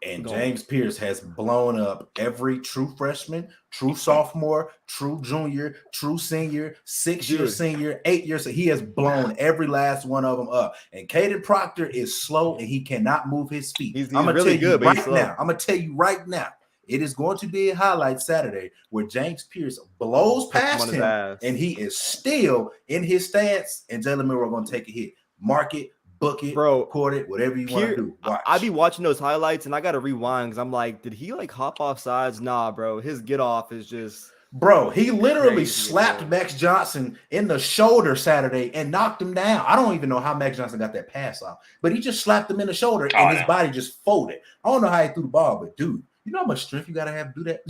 Speaker 6: And James Pierce has blown up every true freshman, true sophomore, true junior, true senior, 6-year senior, 8-year. So he has blown every last one of them up. And Caden Proctor is slow and he cannot move his feet. I'm going to tell you right now. I'm going to tell you right now. It is going to be a highlight Saturday where James Pierce blows past him and he is still in his stance. And Jalen Milroe going to take a hit. Mark it. Book it, bro, record it, whatever you want to do.
Speaker 2: I be watching those highlights and I got to rewind because I'm like, did he like hop off sides? Nah, bro. His get off is just.
Speaker 6: Bro, he literally slapped Max Johnson in the shoulder Saturday and knocked him down. I don't even know how Max Johnson got that pass off, but he just slapped him in the shoulder and his body just folded. I don't know how he threw the ball, but dude, you know how much strength you got to have to do that?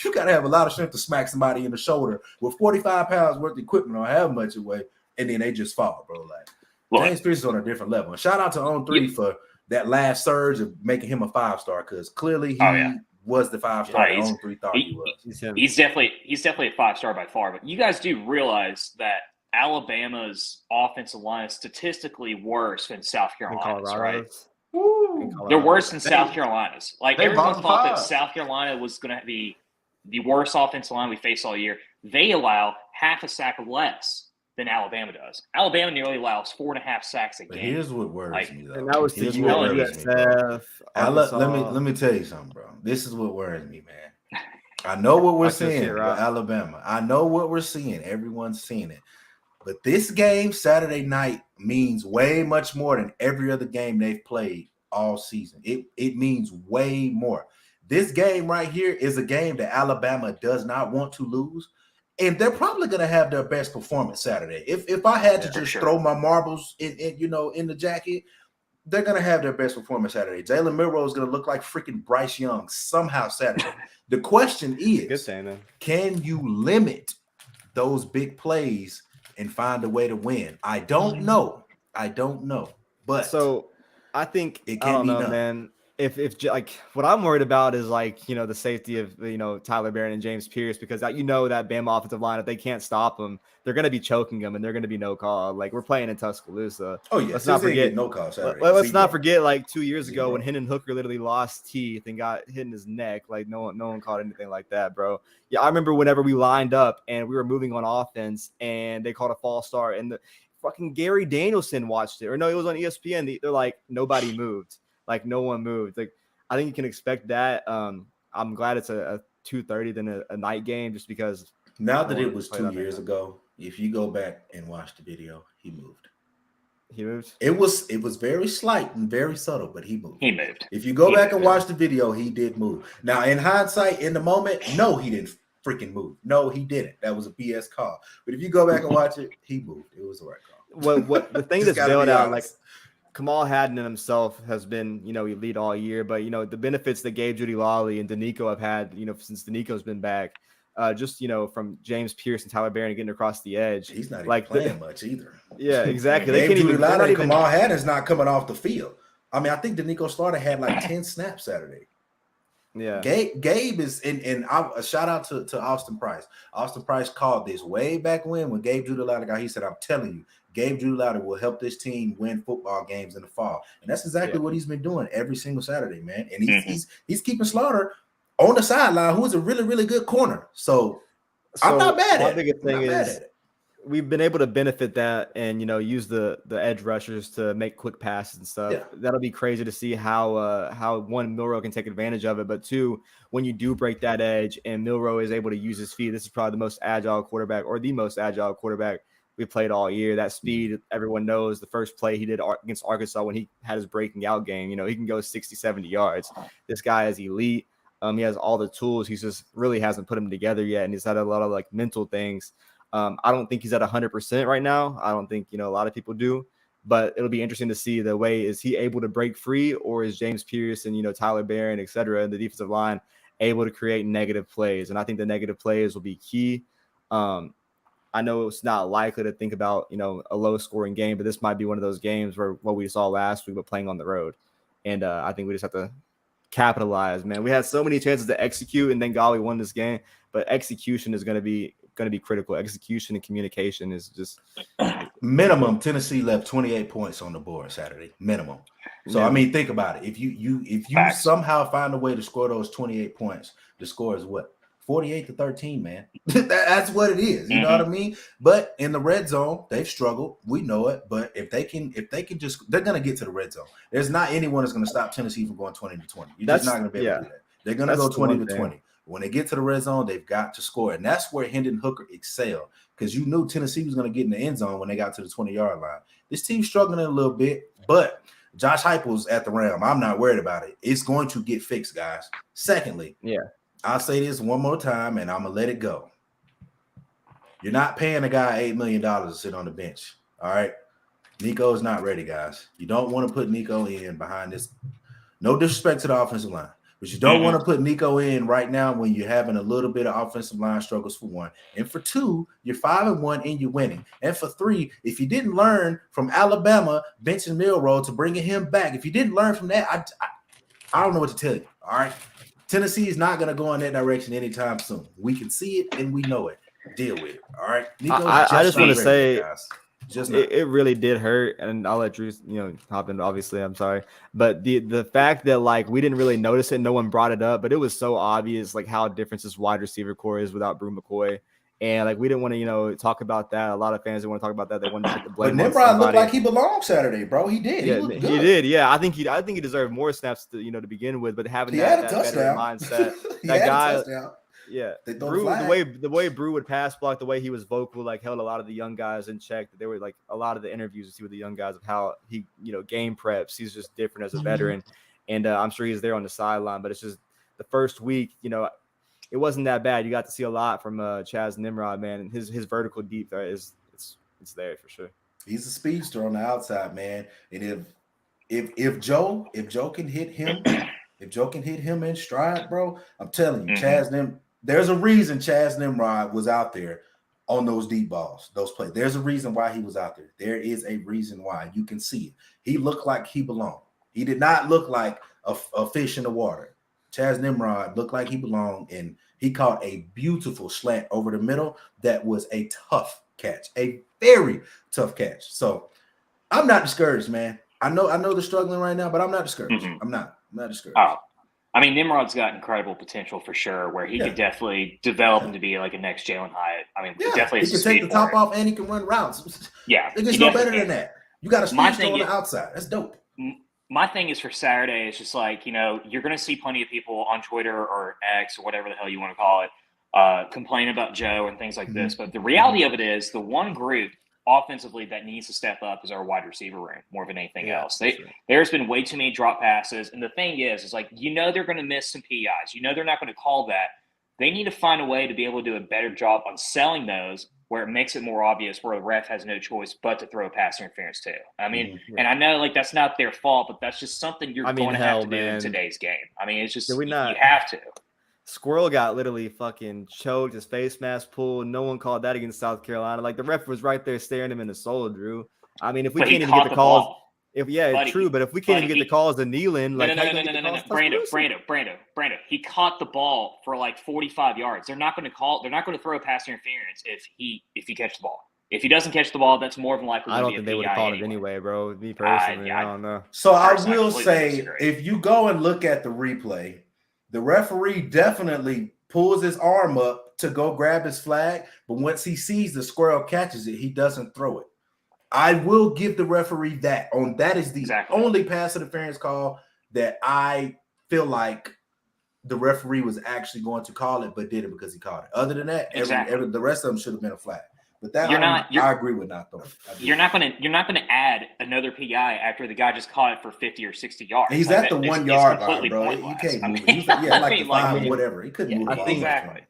Speaker 6: You got to have a lot of strength to smack somebody in the shoulder with 45 pounds worth of equipment or however much it weighs, and then they just fall, bro. Like, James Pierce is on a different level. And shout out to On 3 for that last surge of making him a 5-star because clearly he was the 5-star that On 3 thought he was.
Speaker 5: He's definitely a 5-star by far. But you guys do realize that Alabama's offensive line is statistically worse than South Carolina's, right? They're worse than South Carolina's. Like everyone thought that South Carolina was going to be the worst offensive line we face all year. They allow half a sack less than Alabama does. Alabama nearly allows 4.5 sacks a game.
Speaker 6: But here's what worries me, though.
Speaker 2: And that was the USF.
Speaker 6: Let me tell you something, bro. This is what worries me, man. I know what we're seeing with Alabama. I know what we're seeing. Everyone's seeing it. But this game Saturday night means way much more than every other game they've played all season. It means way more. This game right here is a game that Alabama does not want to lose. And they're probably going to have their best performance Saturday. If I had to just throw my marbles in the jacket, they're going to have their best performance Saturday. Jalen Milroe is going to look like freaking Bryce Young somehow Saturday. The question is, can you limit those big plays and find a way to win? I don't know. But
Speaker 2: so I think
Speaker 6: it can be done,
Speaker 2: man. If like what I'm worried about is like, the safety of, Tyler Barron and James Pierce, because that Bama offensive line, if they can't stop them, they're going to be choking them and they're going to be no call. Like we're playing in Tuscaloosa.
Speaker 6: Oh yeah.
Speaker 2: Let's not forget
Speaker 6: no call Saturday.
Speaker 2: Let's not forget like 2 years ago when Hendon Hooker literally lost teeth and got hit in his neck. Like no one caught anything like that, bro. Yeah. I remember whenever we lined up and we were moving on offense and they called a false start and the fucking Gary Danielson watched it, or no, it was on ESPN. They're like, nobody moved. Like no one moved. Like I think you can expect that. I'm glad it's a 2:30 than a night game, just because.
Speaker 6: Now that it was 2 years ago, if you go back and watch the video, he moved.
Speaker 2: He moved.
Speaker 6: It was very slight and very subtle, but he moved.
Speaker 5: He moved.
Speaker 6: If you go back and watch the video, he did move. Now in hindsight, in the moment, no, he didn't freaking move. No, he didn't. That was a BS call. But if you go back and watch it, he moved. It was the right call.
Speaker 2: What the thing that's bailed out, like. Kamal Haddon himself has been, elite all year, but the benefits that Gabe Judy Lawley and Danico have had, since Danico's been back, just from James Pierce and Tyler Barron getting across the edge.
Speaker 6: He's not even playing much either.
Speaker 2: Yeah, exactly.
Speaker 6: Gabe Judy Lawley and Kamal Haddon's not coming off the field. I mean, I think Danico Slaughter had like 10 snaps Saturday.
Speaker 2: Yeah.
Speaker 6: Gabe is and a shout out to Austin Price. Austin Price called this way back when Gabe Drew the Ladder guy. He said, "I'm telling you, Gabe Drew the Ladder will help this team win football games in the fall." And that's exactly what he's been doing every single Saturday, man. And he's keeping Slaughter on the sideline, who is a really, really good corner. So I'm not mad at it.
Speaker 2: My biggest thing is we've been able to benefit that and, use the edge rushers to make quick passes and stuff.
Speaker 6: Yeah.
Speaker 2: That'll be crazy to see how one, Milroe can take advantage of it. But two, when you do break that edge and Milroe is able to use his feet, this is probably the most agile quarterback or the most agile quarterback we played all year. That speed, everyone knows the first play he did against Arkansas when he had his breaking out game, he can go 60, 70 yards. This guy is elite. He has all the tools. He just really hasn't put them together yet. And he's had a lot of mental things. I don't think he's at 100% right now. I don't think, a lot of people do, but it'll be interesting to see the way, is he able to break free, or is James Pierce and, Tyler Barron, et cetera, and the defensive line able to create negative plays? And I think the negative plays will be key. I know it's not likely to think about, a low scoring game, but this might be one of those games where what we saw last week, but playing on the road. And I think we just have to capitalize, man. We had so many chances to execute, and then golly, won this game, but execution is going to be critical. Execution and communication is just
Speaker 6: minimum. Tennessee left 28 points on the board Saturday, minimum. So I mean, think about it. If you somehow find a way to score those 28 points, the score is what? 48-13, man. That's what it is. You know what I mean? But in the red zone, they've struggled. We know it. But if they can just, they're gonna get to the red zone. There's not anyone that's gonna stop Tennessee from going 20-20. You're just not gonna be able to do that. They're gonna go 20-20. When they get to the red zone, they've got to score. And that's where Hendon Hooker excelled, because you knew Tennessee was going to get in the end zone when they got to the 20-yard line. This team's struggling a little bit, but Josh Heupel's at the realm. I'm not worried about it. It's going to get fixed, guys. Secondly, I'll say this one more time, and I'm going to let it go. You're not paying a guy $8 million to sit on the bench, all right? Nico is not ready, guys. You don't want to put Nico in behind this. No disrespect to the offensive line. But you don't want to put Nico in right now when you're having a little bit of offensive line struggles, for one. And for two, you're 5-1 and you're winning. And for three, if you didn't learn from Alabama benching Milroe to bringing him back, if you didn't learn from that, I don't know what to tell you. All right. Tennessee is not going to go in that direction anytime soon. We can see it and we know it. Deal with it. All right.
Speaker 2: I just want to say,
Speaker 6: guys.
Speaker 2: It really did hurt, and I'll let Drew, hop in. Obviously, I'm sorry, but the fact that we didn't really notice it, no one brought it up, but it was so obvious how different this wide receiver core is without Brew McCoy, and we didn't want to talk about that. A lot of fans didn't want to talk about that. They wanted to take the blame.
Speaker 6: But Nimrod looked like he belonged Saturday, bro. He did.
Speaker 2: Yeah, he did. Yeah, I think he deserved more snaps to begin with, but having that veteran mindset, that guy. Yeah, the way Brew would pass block, the way he was vocal, held a lot of the young guys in check. There were a lot of the interviews to see with the young guys of how he, game preps. He's just different as a veteran, and I'm sure he's there on the sideline. But it's just the first week, it wasn't that bad. You got to see a lot from Chaz Nimrod, man, and his vertical deep there it's there for sure.
Speaker 6: He's a speedster on the outside, man. And if Joe can hit him, in stride, bro, I'm telling you, Chaz Nimrod. There's a reason Chaz Nimrod was out there on those deep balls, those plays. There's a reason why he was out there. There is a reason why. You can see it. He looked like he belonged. He did not look like a fish in the water. Chaz Nimrod looked like he belonged, and he caught a beautiful slant over the middle that was a tough catch, a very tough catch. So I'm not discouraged, man. I know they're struggling right now, but I'm not discouraged. I'm not discouraged.
Speaker 5: Oh. I mean, Nimrod's got incredible potential for sure, where he could definitely develop him to be like a next Jalen Hyatt. I mean, definitely
Speaker 6: he can take the top off and he can run routes.
Speaker 5: Yeah,
Speaker 6: it gets no better than that. You got a speedster on the outside. That's dope.
Speaker 5: My thing is for Saturday, it's just you're going to see plenty of people on Twitter or X or whatever the hell you want to call it, complain about Joe and things like this. But the reality of it is, the one group offensively that needs to step up is our wide receiver room more than anything else. There's been way too many drop passes. And the thing is they're going to miss some PIs. They're not going to call that. They need to find a way to be able to do a better job on selling those, where it makes it more obvious, where the ref has no choice but to throw pass interference too. I mean, and I know that's not their fault, but that's just something you're going to have to do in today's game. I mean, it's just, you have to.
Speaker 2: Squirrel got literally fucking choked, his face mask pulled. No one called that against South Carolina. The ref was right there staring him in the soul, Drew. I mean, if we can't even get the calls,
Speaker 5: Buddy,
Speaker 2: true, but if we can't even get the calls to kneeling, like
Speaker 5: no, Brando, he caught the ball for like 45 yards. They're not going to throw a pass interference if he catches the ball. If he doesn't catch the ball, that's more than likely.
Speaker 2: I don't think they would have called it anyway, bro. Me personally, I don't know.
Speaker 6: So I will say, if you go and look at the replay, the referee definitely pulls his arm up to go grab his flag, but once he sees the squirrel catches it, he doesn't throw it. I will give the referee that. That is the only pass interference call that I feel like the referee was actually going to call it, but did it because he called it. Other than that, the rest of them should have been a flag. But that I agree with not throwing.
Speaker 5: You're not gonna add another PI after the guy just caught it for 50 or 60 yards.
Speaker 6: And he's at the 1 yard line, bro. You can't move. He's like the 5 or whatever. He couldn't move the ball.
Speaker 5: Exactly.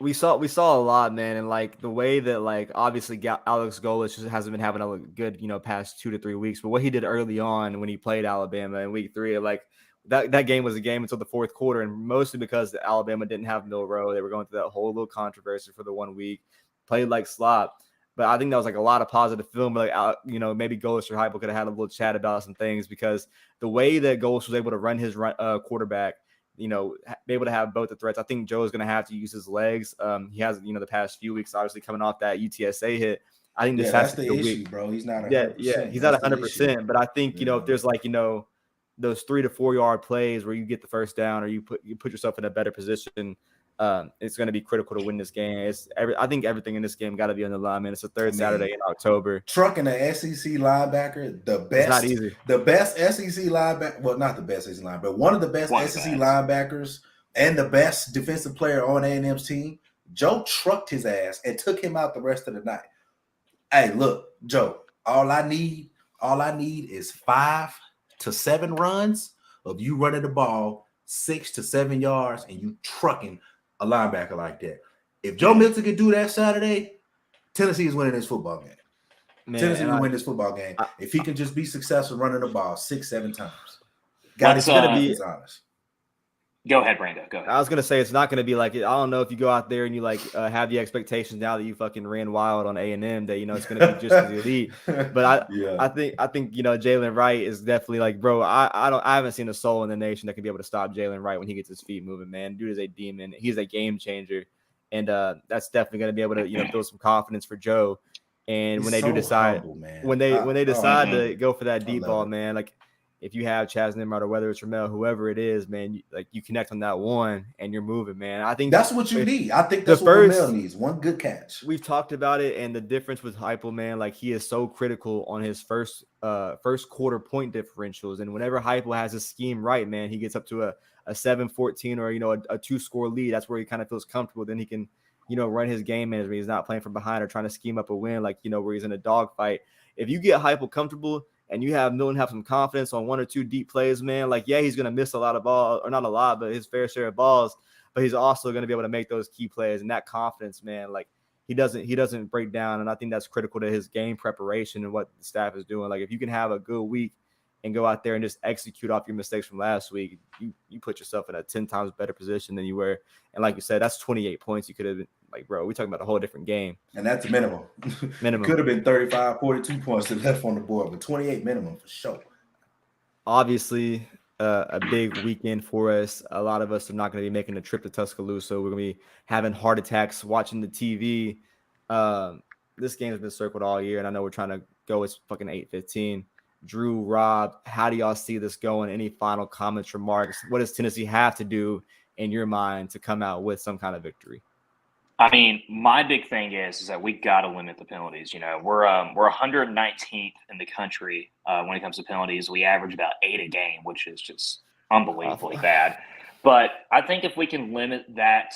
Speaker 2: We saw a lot, man, and like the way that like obviously Alex Golich just hasn't been having a good past 2 to 3 weeks, but what he did early on when he played Alabama in week 3, like that game was a game until the fourth quarter, and mostly because Alabama didn't have Milroe. They were going through that whole little controversy for the 1 week, played like slop. But I think that was like a lot of positive film. Like, maybe Golich or Heupel could have had a little chat about some things, because the way that Golich was able to run his quarterback, be able to have both the threats. I think Joe is going to have to use his legs. He has, the past few weeks, obviously coming off that UTSA hit. I think this has
Speaker 6: that's
Speaker 2: to
Speaker 6: the issue,
Speaker 2: week.
Speaker 6: bro. He's not 100%.
Speaker 2: He's not 100%. But I think, if there's like, those 3 to 4 yard plays where you get the first down or you put yourself in a better position, it's going to be critical to win this game. I think everything in this game got to be on the line, man. It's the third Saturday in October.
Speaker 6: Trucking the SEC linebacker, the best.
Speaker 2: It's not easy.
Speaker 6: The best SEC linebacker. Well, not the best SEC linebacker, but one of the best SEC linebackers and the best defensive player on A&M's team. Joe trucked his ass and took him out the rest of the night. Hey, look, Joe. All I need is 5 to 7 runs of you running the ball 6 to 7 yards and you trucking a linebacker like that. If Joe Milton could do that Saturday, Tennessee is winning this football game. Tennessee will win this football game if he can just be successful running the ball 6-7 times.
Speaker 2: It's going to be
Speaker 6: honest.
Speaker 5: Go ahead, Brando. Go ahead.
Speaker 2: I was going to say it's not going to be like it. I don't know if you go out there and you have the expectations now that you fucking ran wild on A&M that it's going to be just as elite. But I think Jalen Wright is definitely like, bro. I haven't seen a soul in the nation that can be able to stop Jalen Wright when he gets his feet moving. Man, dude is a demon. He's a game changer, and that's definitely going to be able to build some confidence for Joe. And when they do decide, when they decide to go for that deep ball, man, like. If you have Chaz Nimrod or whether it's Ramel, whoever it is, man, you connect on that one and you're moving, man. I think
Speaker 6: that's what you need. I think that's what Ramel needs. One good catch.
Speaker 2: We've talked about it, and the difference with Heupel, man, like he is so critical on his first quarter point differentials. And whenever Heupel has his scheme right, man, he gets up to a 7-14 or a 2-score lead. That's where he kind of feels comfortable. Then he can, run his game management. He's not playing from behind or trying to scheme up a win, like where he's in a dogfight. If you get Heupel comfortable, and you have Milton have some confidence on 1 or 2 deep plays, man. Like, yeah, he's going to miss a lot of balls, or not a lot, but his fair share of balls. But he's also going to be able to make those key plays. And that confidence, man, like he doesn't break down. And I think that's critical to his game preparation and what the staff is doing. Like, if you can have a good week and go out there and just execute off your mistakes from last week, you put yourself in a 10 times better position than you were. And like you said, that's 28 points. You could have been like, bro, we're talking about a whole different game.
Speaker 6: And that's the minimum. Could have been 35, 42 points left on the board, but 28 minimum for sure.
Speaker 2: Obviously, a big weekend for us. A lot of us are not going to be making a trip to Tuscaloosa. We're going to be having heart attacks watching the TV. This game has been circled all year, and I know we're trying to go. It's fucking 8:15. Drew, Rob, how do y'all see this going? Any final comments, remarks? What does Tennessee have to do in your mind to come out with some kind of victory?
Speaker 5: I mean, my big thing is that we got to limit the penalties. We're 119th in the country when it comes to penalties. We average about 8 a game, which is just unbelievably bad. But I think if we can limit that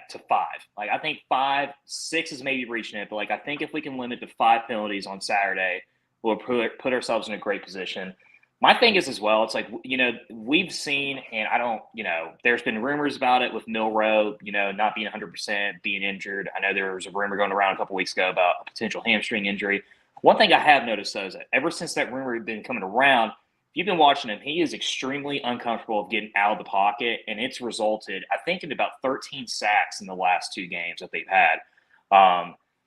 Speaker 5: to 5, like I think 5, 6 is maybe reaching it, but like I think if we can limit to 5 penalties on Saturday, we'll put ourselves in a great position. My thing is as well, it's like, we've seen, and I don't, there's been rumors about it with Milroe, not being 100%, being injured. I know there was a rumor going around a couple weeks ago about a potential hamstring injury. One thing I have noticed, though, is that ever since that rumor had been coming around, if you've been watching him, he is extremely uncomfortable of getting out of the pocket, and it's resulted, I think, in about 13 sacks in the last 2 games that they've had.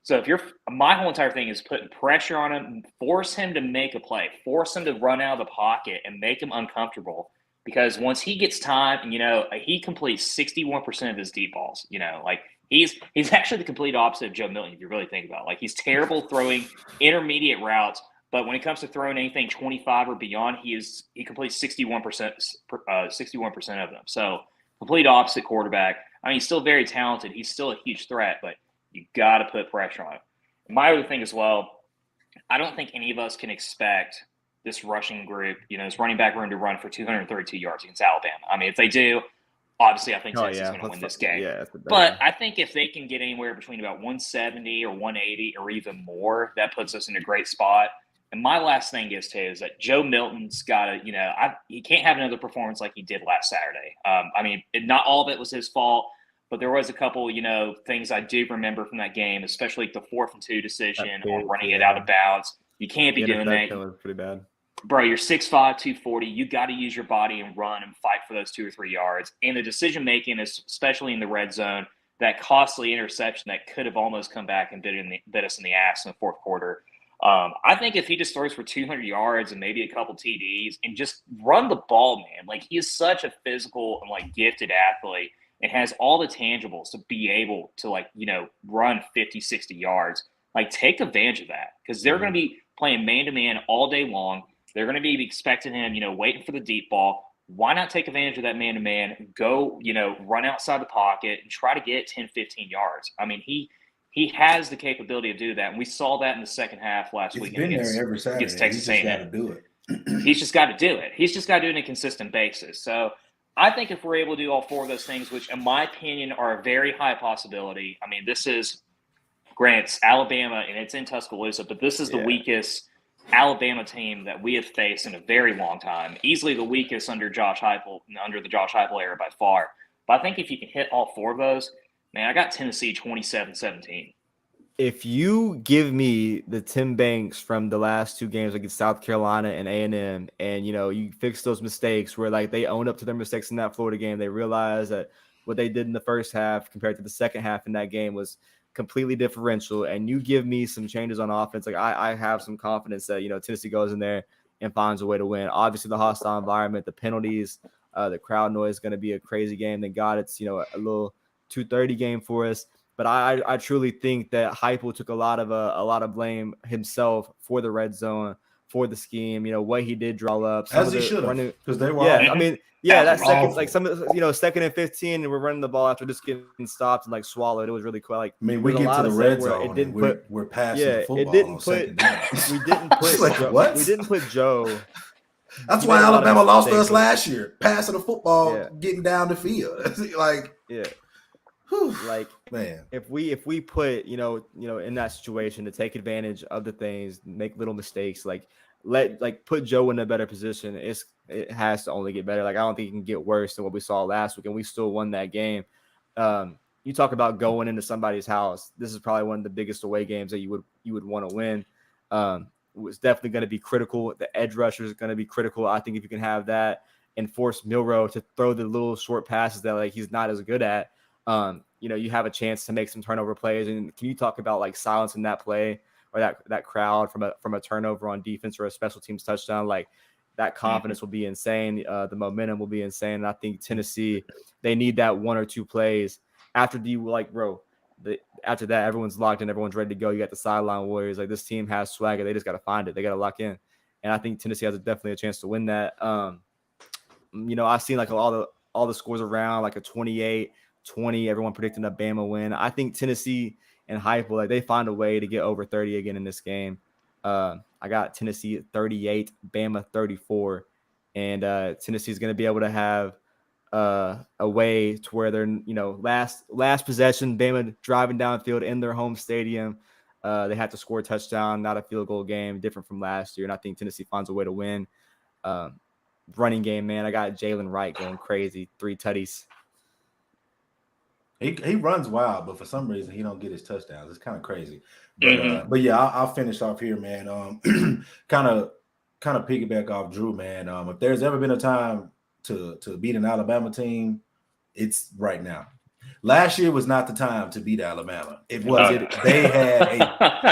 Speaker 5: So my whole entire thing is putting pressure on him, force him to make a play, force him to run out of the pocket and make him uncomfortable. Because once he gets time, and he completes 61% of his deep balls. Like he's actually the complete opposite of Joe Milton, if you really think about it. Like he's terrible throwing intermediate routes, but when it comes to throwing anything 25 or beyond, he completes 61% of them. So complete opposite quarterback. I mean, he's still very talented. He's still a huge threat, but you got to put pressure on him. And my other thing as well, I don't think any of us can expect this rushing group, this running back room to run for 232 yards against Alabama. I mean, if they do, obviously I think Tennessee's going to win this game.
Speaker 2: Yeah,
Speaker 5: but I think if they can get anywhere between about 170 or 180 or even more, that puts us in a great spot. And my last thing is that Joe Milton's got to, he can't have another performance like he did last Saturday. I mean, not all of it was his fault. But there was a couple, things I do remember from that game, especially the 4th and 2 decision on running it out of bounds. You can't be doing that.
Speaker 2: That was pretty bad.
Speaker 5: Bro, you're 6'5", 240. You got to use your body and run and fight for those 2 or 3 yards. And the decision-making, especially in the red zone, that costly interception that could have almost come back and bit us in the ass in the fourth quarter. I think if he just throws for 200 yards and maybe a couple TDs and just run the ball, man. Like, he is such a physical and, gifted athlete. It has all the tangibles to be able to run 50, 60 yards. Take advantage of that because they're going to be playing man-to-man all day long. They're going to be expecting him, waiting for the deep ball. Why not take advantage of that man-to-man, go, run outside the pocket and try to get 10, 15 yards? I mean, he has the capability to do that. And we saw that in the second half last week.
Speaker 6: He's been there every Saturday.
Speaker 5: Texas A&M.
Speaker 6: He's just got to do it.
Speaker 5: He's just got to do it. He's just got to do it on a consistent basis. So I think if we're able to do all 4 of those things, which in my opinion are a very high possibility. I mean, this is, granted, it's Alabama and it's in Tuscaloosa, but this is the weakest Alabama team that we have faced in a very long time. Easily the weakest under the Josh Heupel era by far. But I think if you can hit all 4 of those, man, I got Tennessee 27-17.
Speaker 2: If you give me the Tim Banks from the last 2 games against South Carolina and A&M, and you fix those mistakes where they own up to their mistakes in that Florida game, they realize that what they did in the first half compared to the second half in that game was completely differential, and you give me some changes on offense, I have some confidence that Tennessee goes in there and finds a way to win. Obviously, the hostile environment, the penalties, the crowd noise is going to be a crazy game. Thank God it's a little 2:30 game for us. But I truly think that Heupel took a lot of blame himself for the red zone, for the scheme. What he did draw up.
Speaker 6: As he should have, because they were.
Speaker 2: Yeah, I mean, that second,
Speaker 6: awful.
Speaker 2: Second and 15, and we're running the ball after just getting stopped and swallowed. It was really cool.
Speaker 6: We get to the red zone. We're passing the football.
Speaker 2: It didn't put. We didn't put.
Speaker 6: What?
Speaker 2: We didn't put Joe.
Speaker 6: That's why Alabama lost to us last year. Passing the football, getting down the field. Man,
Speaker 2: if we put in that situation to take advantage of the things, make little mistakes, put Joe in a better position, it has to only get better. I don't think it can get worse than what we saw last week, and we still won that game. You talk about going into somebody's house. This is probably one of the biggest away games that you would want to win. It's definitely going to be critical. The edge rusher is going to be critical. I think if you can have that and force Milroe to throw the little short passes that he's not as good at, you have a chance to make some turnover plays. And can you talk about silencing that play or that crowd from a turnover on defense or a special teams touchdown? That confidence will be insane. The momentum will be insane. And I think Tennessee, they need that 1 or 2 plays after after that, everyone's locked in, everyone's ready to go. You got the sideline warriors. This team has swagger. They just got to find it. They got to lock in. And I think Tennessee has definitely a chance to win that. I've seen all the scores around a 28-20, everyone predicting a BAMA win. I think Tennessee and Heupel, they find a way to get over 30 again in this game. I got Tennessee 38, Bama 34, and Tennessee is going to be able to have a way to where they're last possession, Bama driving downfield in their home stadium. They have to score a touchdown, not a field goal game, different from last year. And I think Tennessee finds a way to win. Running game, man, I got Jalen Wright going crazy, 3 tutties.
Speaker 6: He runs wild, but for some reason he don't get his touchdowns. It's kind of crazy. But yeah, I'll finish off here, man. Kind of piggyback off Drew, man. If there's ever been a time to beat an Alabama team, it's right now. Last year was not the time to beat Alabama. It wasn't. They had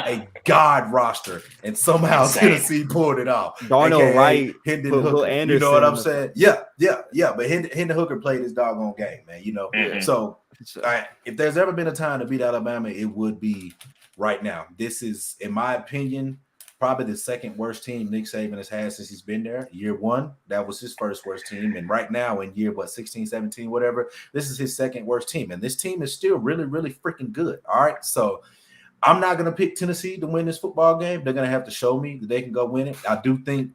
Speaker 6: a god roster, and somehow Tennessee pulled it off.
Speaker 2: Darnell Wright,
Speaker 6: Hendon
Speaker 2: Will
Speaker 6: Hooker.
Speaker 2: Anderson,
Speaker 6: you know what I'm saying? Yeah. But Hendon Hooker played his doggone game, man. You know, so if there's ever been a time to beat Alabama, it would be right now. This is, in my opinion, probably the second worst team Nick Saban has had since he's been there. Year one, that was his first worst team. And right now in year, 16, 17, whatever, this is his second worst team. And this team is still really, really freaking good. All right. So I'm not going to pick Tennessee to win this football game. They're going to have to show me that they can go win it. I do think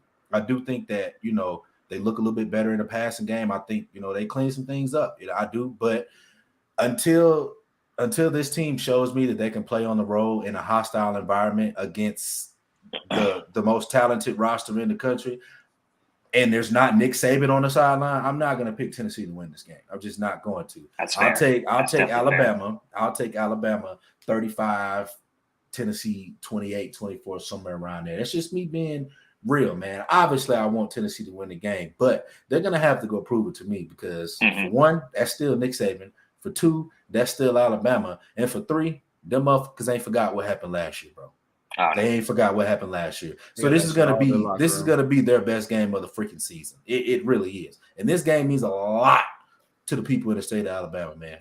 Speaker 6: that, you know, they look a little bit better in the passing game. I think, you know, they clean some things up. You know, I do. But until this team shows me that they can play on the road in a hostile environment against the most talented roster in the country, and there's not Nick Saban on the sideline, I'm not going to pick Tennessee to win this game. I'm just not going to. I'll take Alabama. Fair. I'll take Alabama 35, Tennessee 28, 24, somewhere around there. That's just me being real, man. Obviously, I want Tennessee to win the game, but they're going to have to go prove it to me because for one, that's still Nick Saban. For two, that's still Alabama. And for three, them motherfuckers ain't forgot what happened last year, bro. They ain't forgot what happened last year. So this is gonna be their best game of the freaking season. It really is. And this game means a lot to the people in the state of Alabama, man.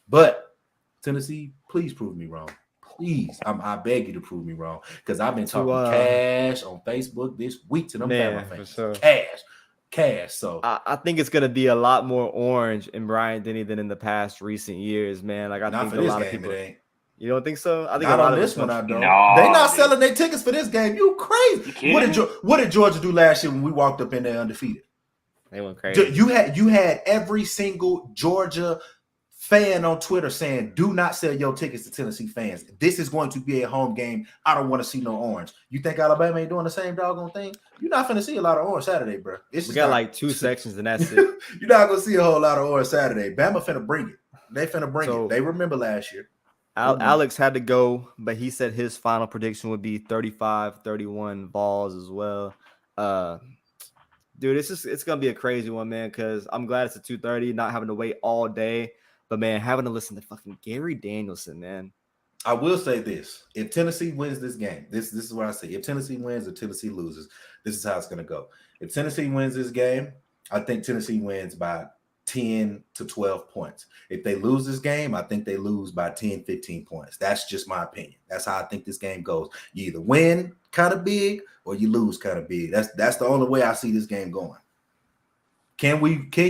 Speaker 6: But Tennessee, please prove me wrong. Please. I beg you to prove me wrong. Because I've been talking cash on Facebook this week to them Bama fans. Sure. Cash. So
Speaker 2: I think it's gonna be a lot more orange in Bryant-Denny than in the past recent years, man. Like I think a lot of people. It ain't. You don't think so? I think
Speaker 6: not
Speaker 2: a lot
Speaker 6: on
Speaker 2: of
Speaker 6: this one. I don't.
Speaker 5: No,
Speaker 6: they not selling their tickets for this game. You crazy? What did Georgia do last year when we walked up in there undefeated?
Speaker 2: They went crazy.
Speaker 6: You had every single Georgia fan on Twitter saying, "Do not sell your tickets to Tennessee fans. This is going to be a home game. I don't want to see no orange." You think Alabama ain't doing the same doggone thing? You're not finna see a lot of orange Saturday, bro.
Speaker 2: We got like two sections and that's it.
Speaker 6: You're not gonna see a whole lot of orange Saturday. Bama finna bring it. They finna bring it. They remember last year.
Speaker 2: Alex had to go, but he said his final prediction would be 35-31 Vols as well. Dude, it's gonna be a crazy one, man. Because I'm glad it's at 2:30, not having to wait all day. But man, having to listen to fucking Gary Danielson, man.
Speaker 6: I will say this: if Tennessee wins this game, this is what I say. If Tennessee wins or Tennessee loses, this is how it's gonna go. If Tennessee wins this game, I think Tennessee wins by 10 to 12 points. If they lose this game, I think they lose by 10, 15 points. That's just my opinion. That's how I think this game goes. You either win kind of big or you lose kind of big. That's the only way I see this game going. Can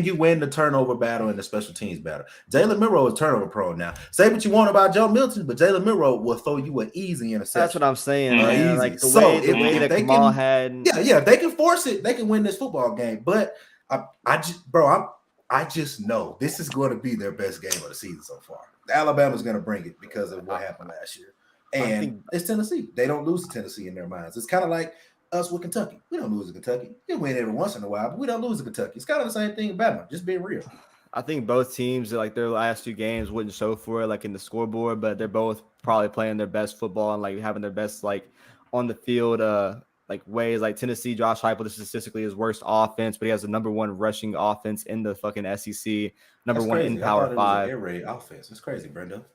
Speaker 6: you win the turnover battle and the special teams battle? Jalen Milroe is turnover prone now. Say what you want about Joe Milton, but Jalen Milroe will throw you an easy interception.
Speaker 2: That's what I'm saying. Man.
Speaker 6: Easy.
Speaker 2: Like the way that Kamal had.
Speaker 6: Yeah, if they can force it, they can win this football game. But I just know this is going to be their best game of the season so far. Alabama's going to bring it because of what happened last year. And it's Tennessee. They don't lose to Tennessee in their minds. It's kind of like us with Kentucky. We don't lose to Kentucky. We win every once in a while, but we don't lose to Kentucky. It's kind of the same thing in Bama, just being real.
Speaker 2: I think both teams, like their last two games, wouldn't show for it, like in the scoreboard, but they're both probably playing their best football and like having their best like on the field like ways. Like Tennessee, Josh Heupel, this is statistically his worst offense, but he has the number one rushing offense in the fucking SEC, number one in Power 5.
Speaker 6: Air raid offense. It's crazy, Brenda.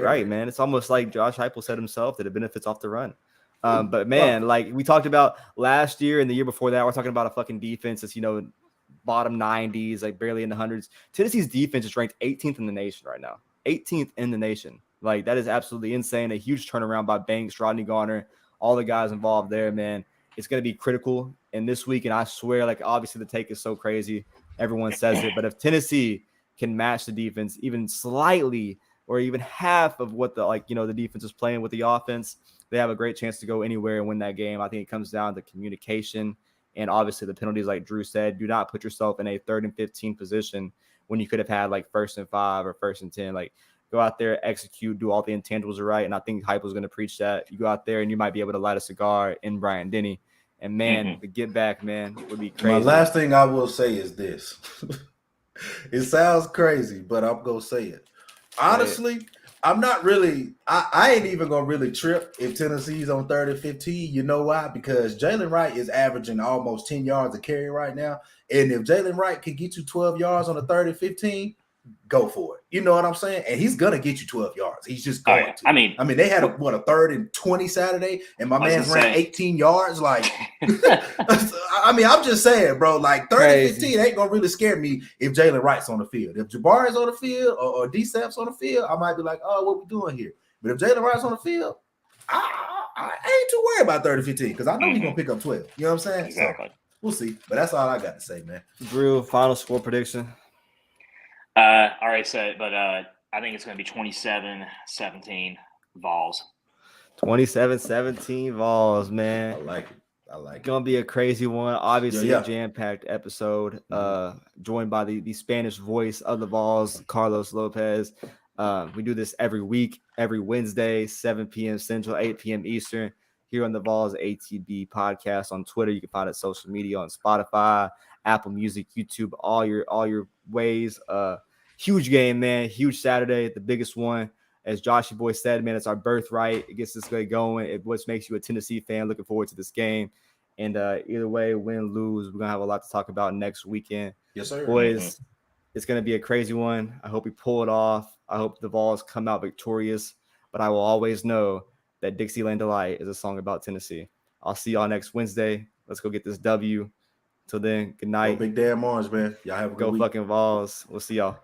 Speaker 2: Right, man. It's almost like Josh Heupel said himself that it benefits off the run. But man, like we talked about last year and the year before that, we're talking about a fucking defense that's, bottom 90s, like barely in the hundreds. Tennessee's defense is ranked 18th in the nation right now. 18th in the nation. Like that is absolutely insane. A huge turnaround by Banks, Rodney Garner, all the guys involved there, man. It's going to be critical in this week. And I swear, like, obviously the take is so crazy. Everyone says it. But if Tennessee can match the defense even slightly or even half of what the defense is playing with the offense, they have a great chance to go anywhere and win that game. I think it comes down to communication and obviously the penalties, like Drew said. Do not put yourself in a 3rd and 15 position when you could have had like 1st and 5 or 1st and 10. Like, go out there, execute, do all the intangibles right. And I think Heupel is going to preach that. You go out there and you might be able to light a cigar in Bryant-Denny. And, man, the get back, man, would be crazy.
Speaker 6: My last thing I will say is this. It sounds crazy, but I'm going to say it. Honestly, I'm not really – I ain't even going to really trip if Tennessee's on 3rd and 15. You know why? Because Jalen Wright is averaging almost 10 yards a carry right now. And if Jalen Wright can get you 12 yards on a 3rd and 15 – go for it. You know what I'm saying? And he's gonna get you 12 yards. He's just going to.
Speaker 5: I mean,
Speaker 6: they had a 3rd and 20 Saturday, and my man ran 18 yards. Like, I mean, I'm just saying, bro. Like 30 and 15 ain't gonna really scare me if Jalen Wright's on the field. If Jabari's on the field or D-Sap's on the field, I might be like, oh, what we doing here? But if Jalen Wright's on the field, I ain't too worried about 30-15 because I know he's gonna pick up 12. You know what I'm saying?
Speaker 5: Exactly.
Speaker 6: So we'll see. But that's all I got to say, man.
Speaker 2: Drew, final score prediction.
Speaker 5: All right, I think it's going to be 27-17 Vols.
Speaker 2: 27-17 Vols, man.
Speaker 6: I like it.
Speaker 2: Gonna be a crazy one. Obviously, a jam-packed episode. Joined by the Spanish voice of the Vols, Carlos Lopez. We do this every week, every Wednesday, 7 p.m. Central, 8 p.m. Eastern, here on the Vols ATB podcast on Twitter. You can find it social media on Spotify, Apple Music, YouTube, all your ways. Huge game, man. Huge Saturday, the biggest one. As Joshy Boy said, man, it's our birthright. It gets this way going. It what makes you a Tennessee fan. Looking forward to this game. And either way, win, lose, we're gonna have a lot to talk about next weekend.
Speaker 6: Yes, sir.
Speaker 2: Boys, it's gonna be a crazy one. I hope we pull it off. I hope the Vols come out victorious. But I will always know that Dixieland Delight is a song about Tennessee. I'll see y'all next Wednesday. Let's go get this W. Till then, good night.
Speaker 6: Big damn Orange, man. Y'all have a good week.
Speaker 2: Go fucking Vols. We'll see y'all.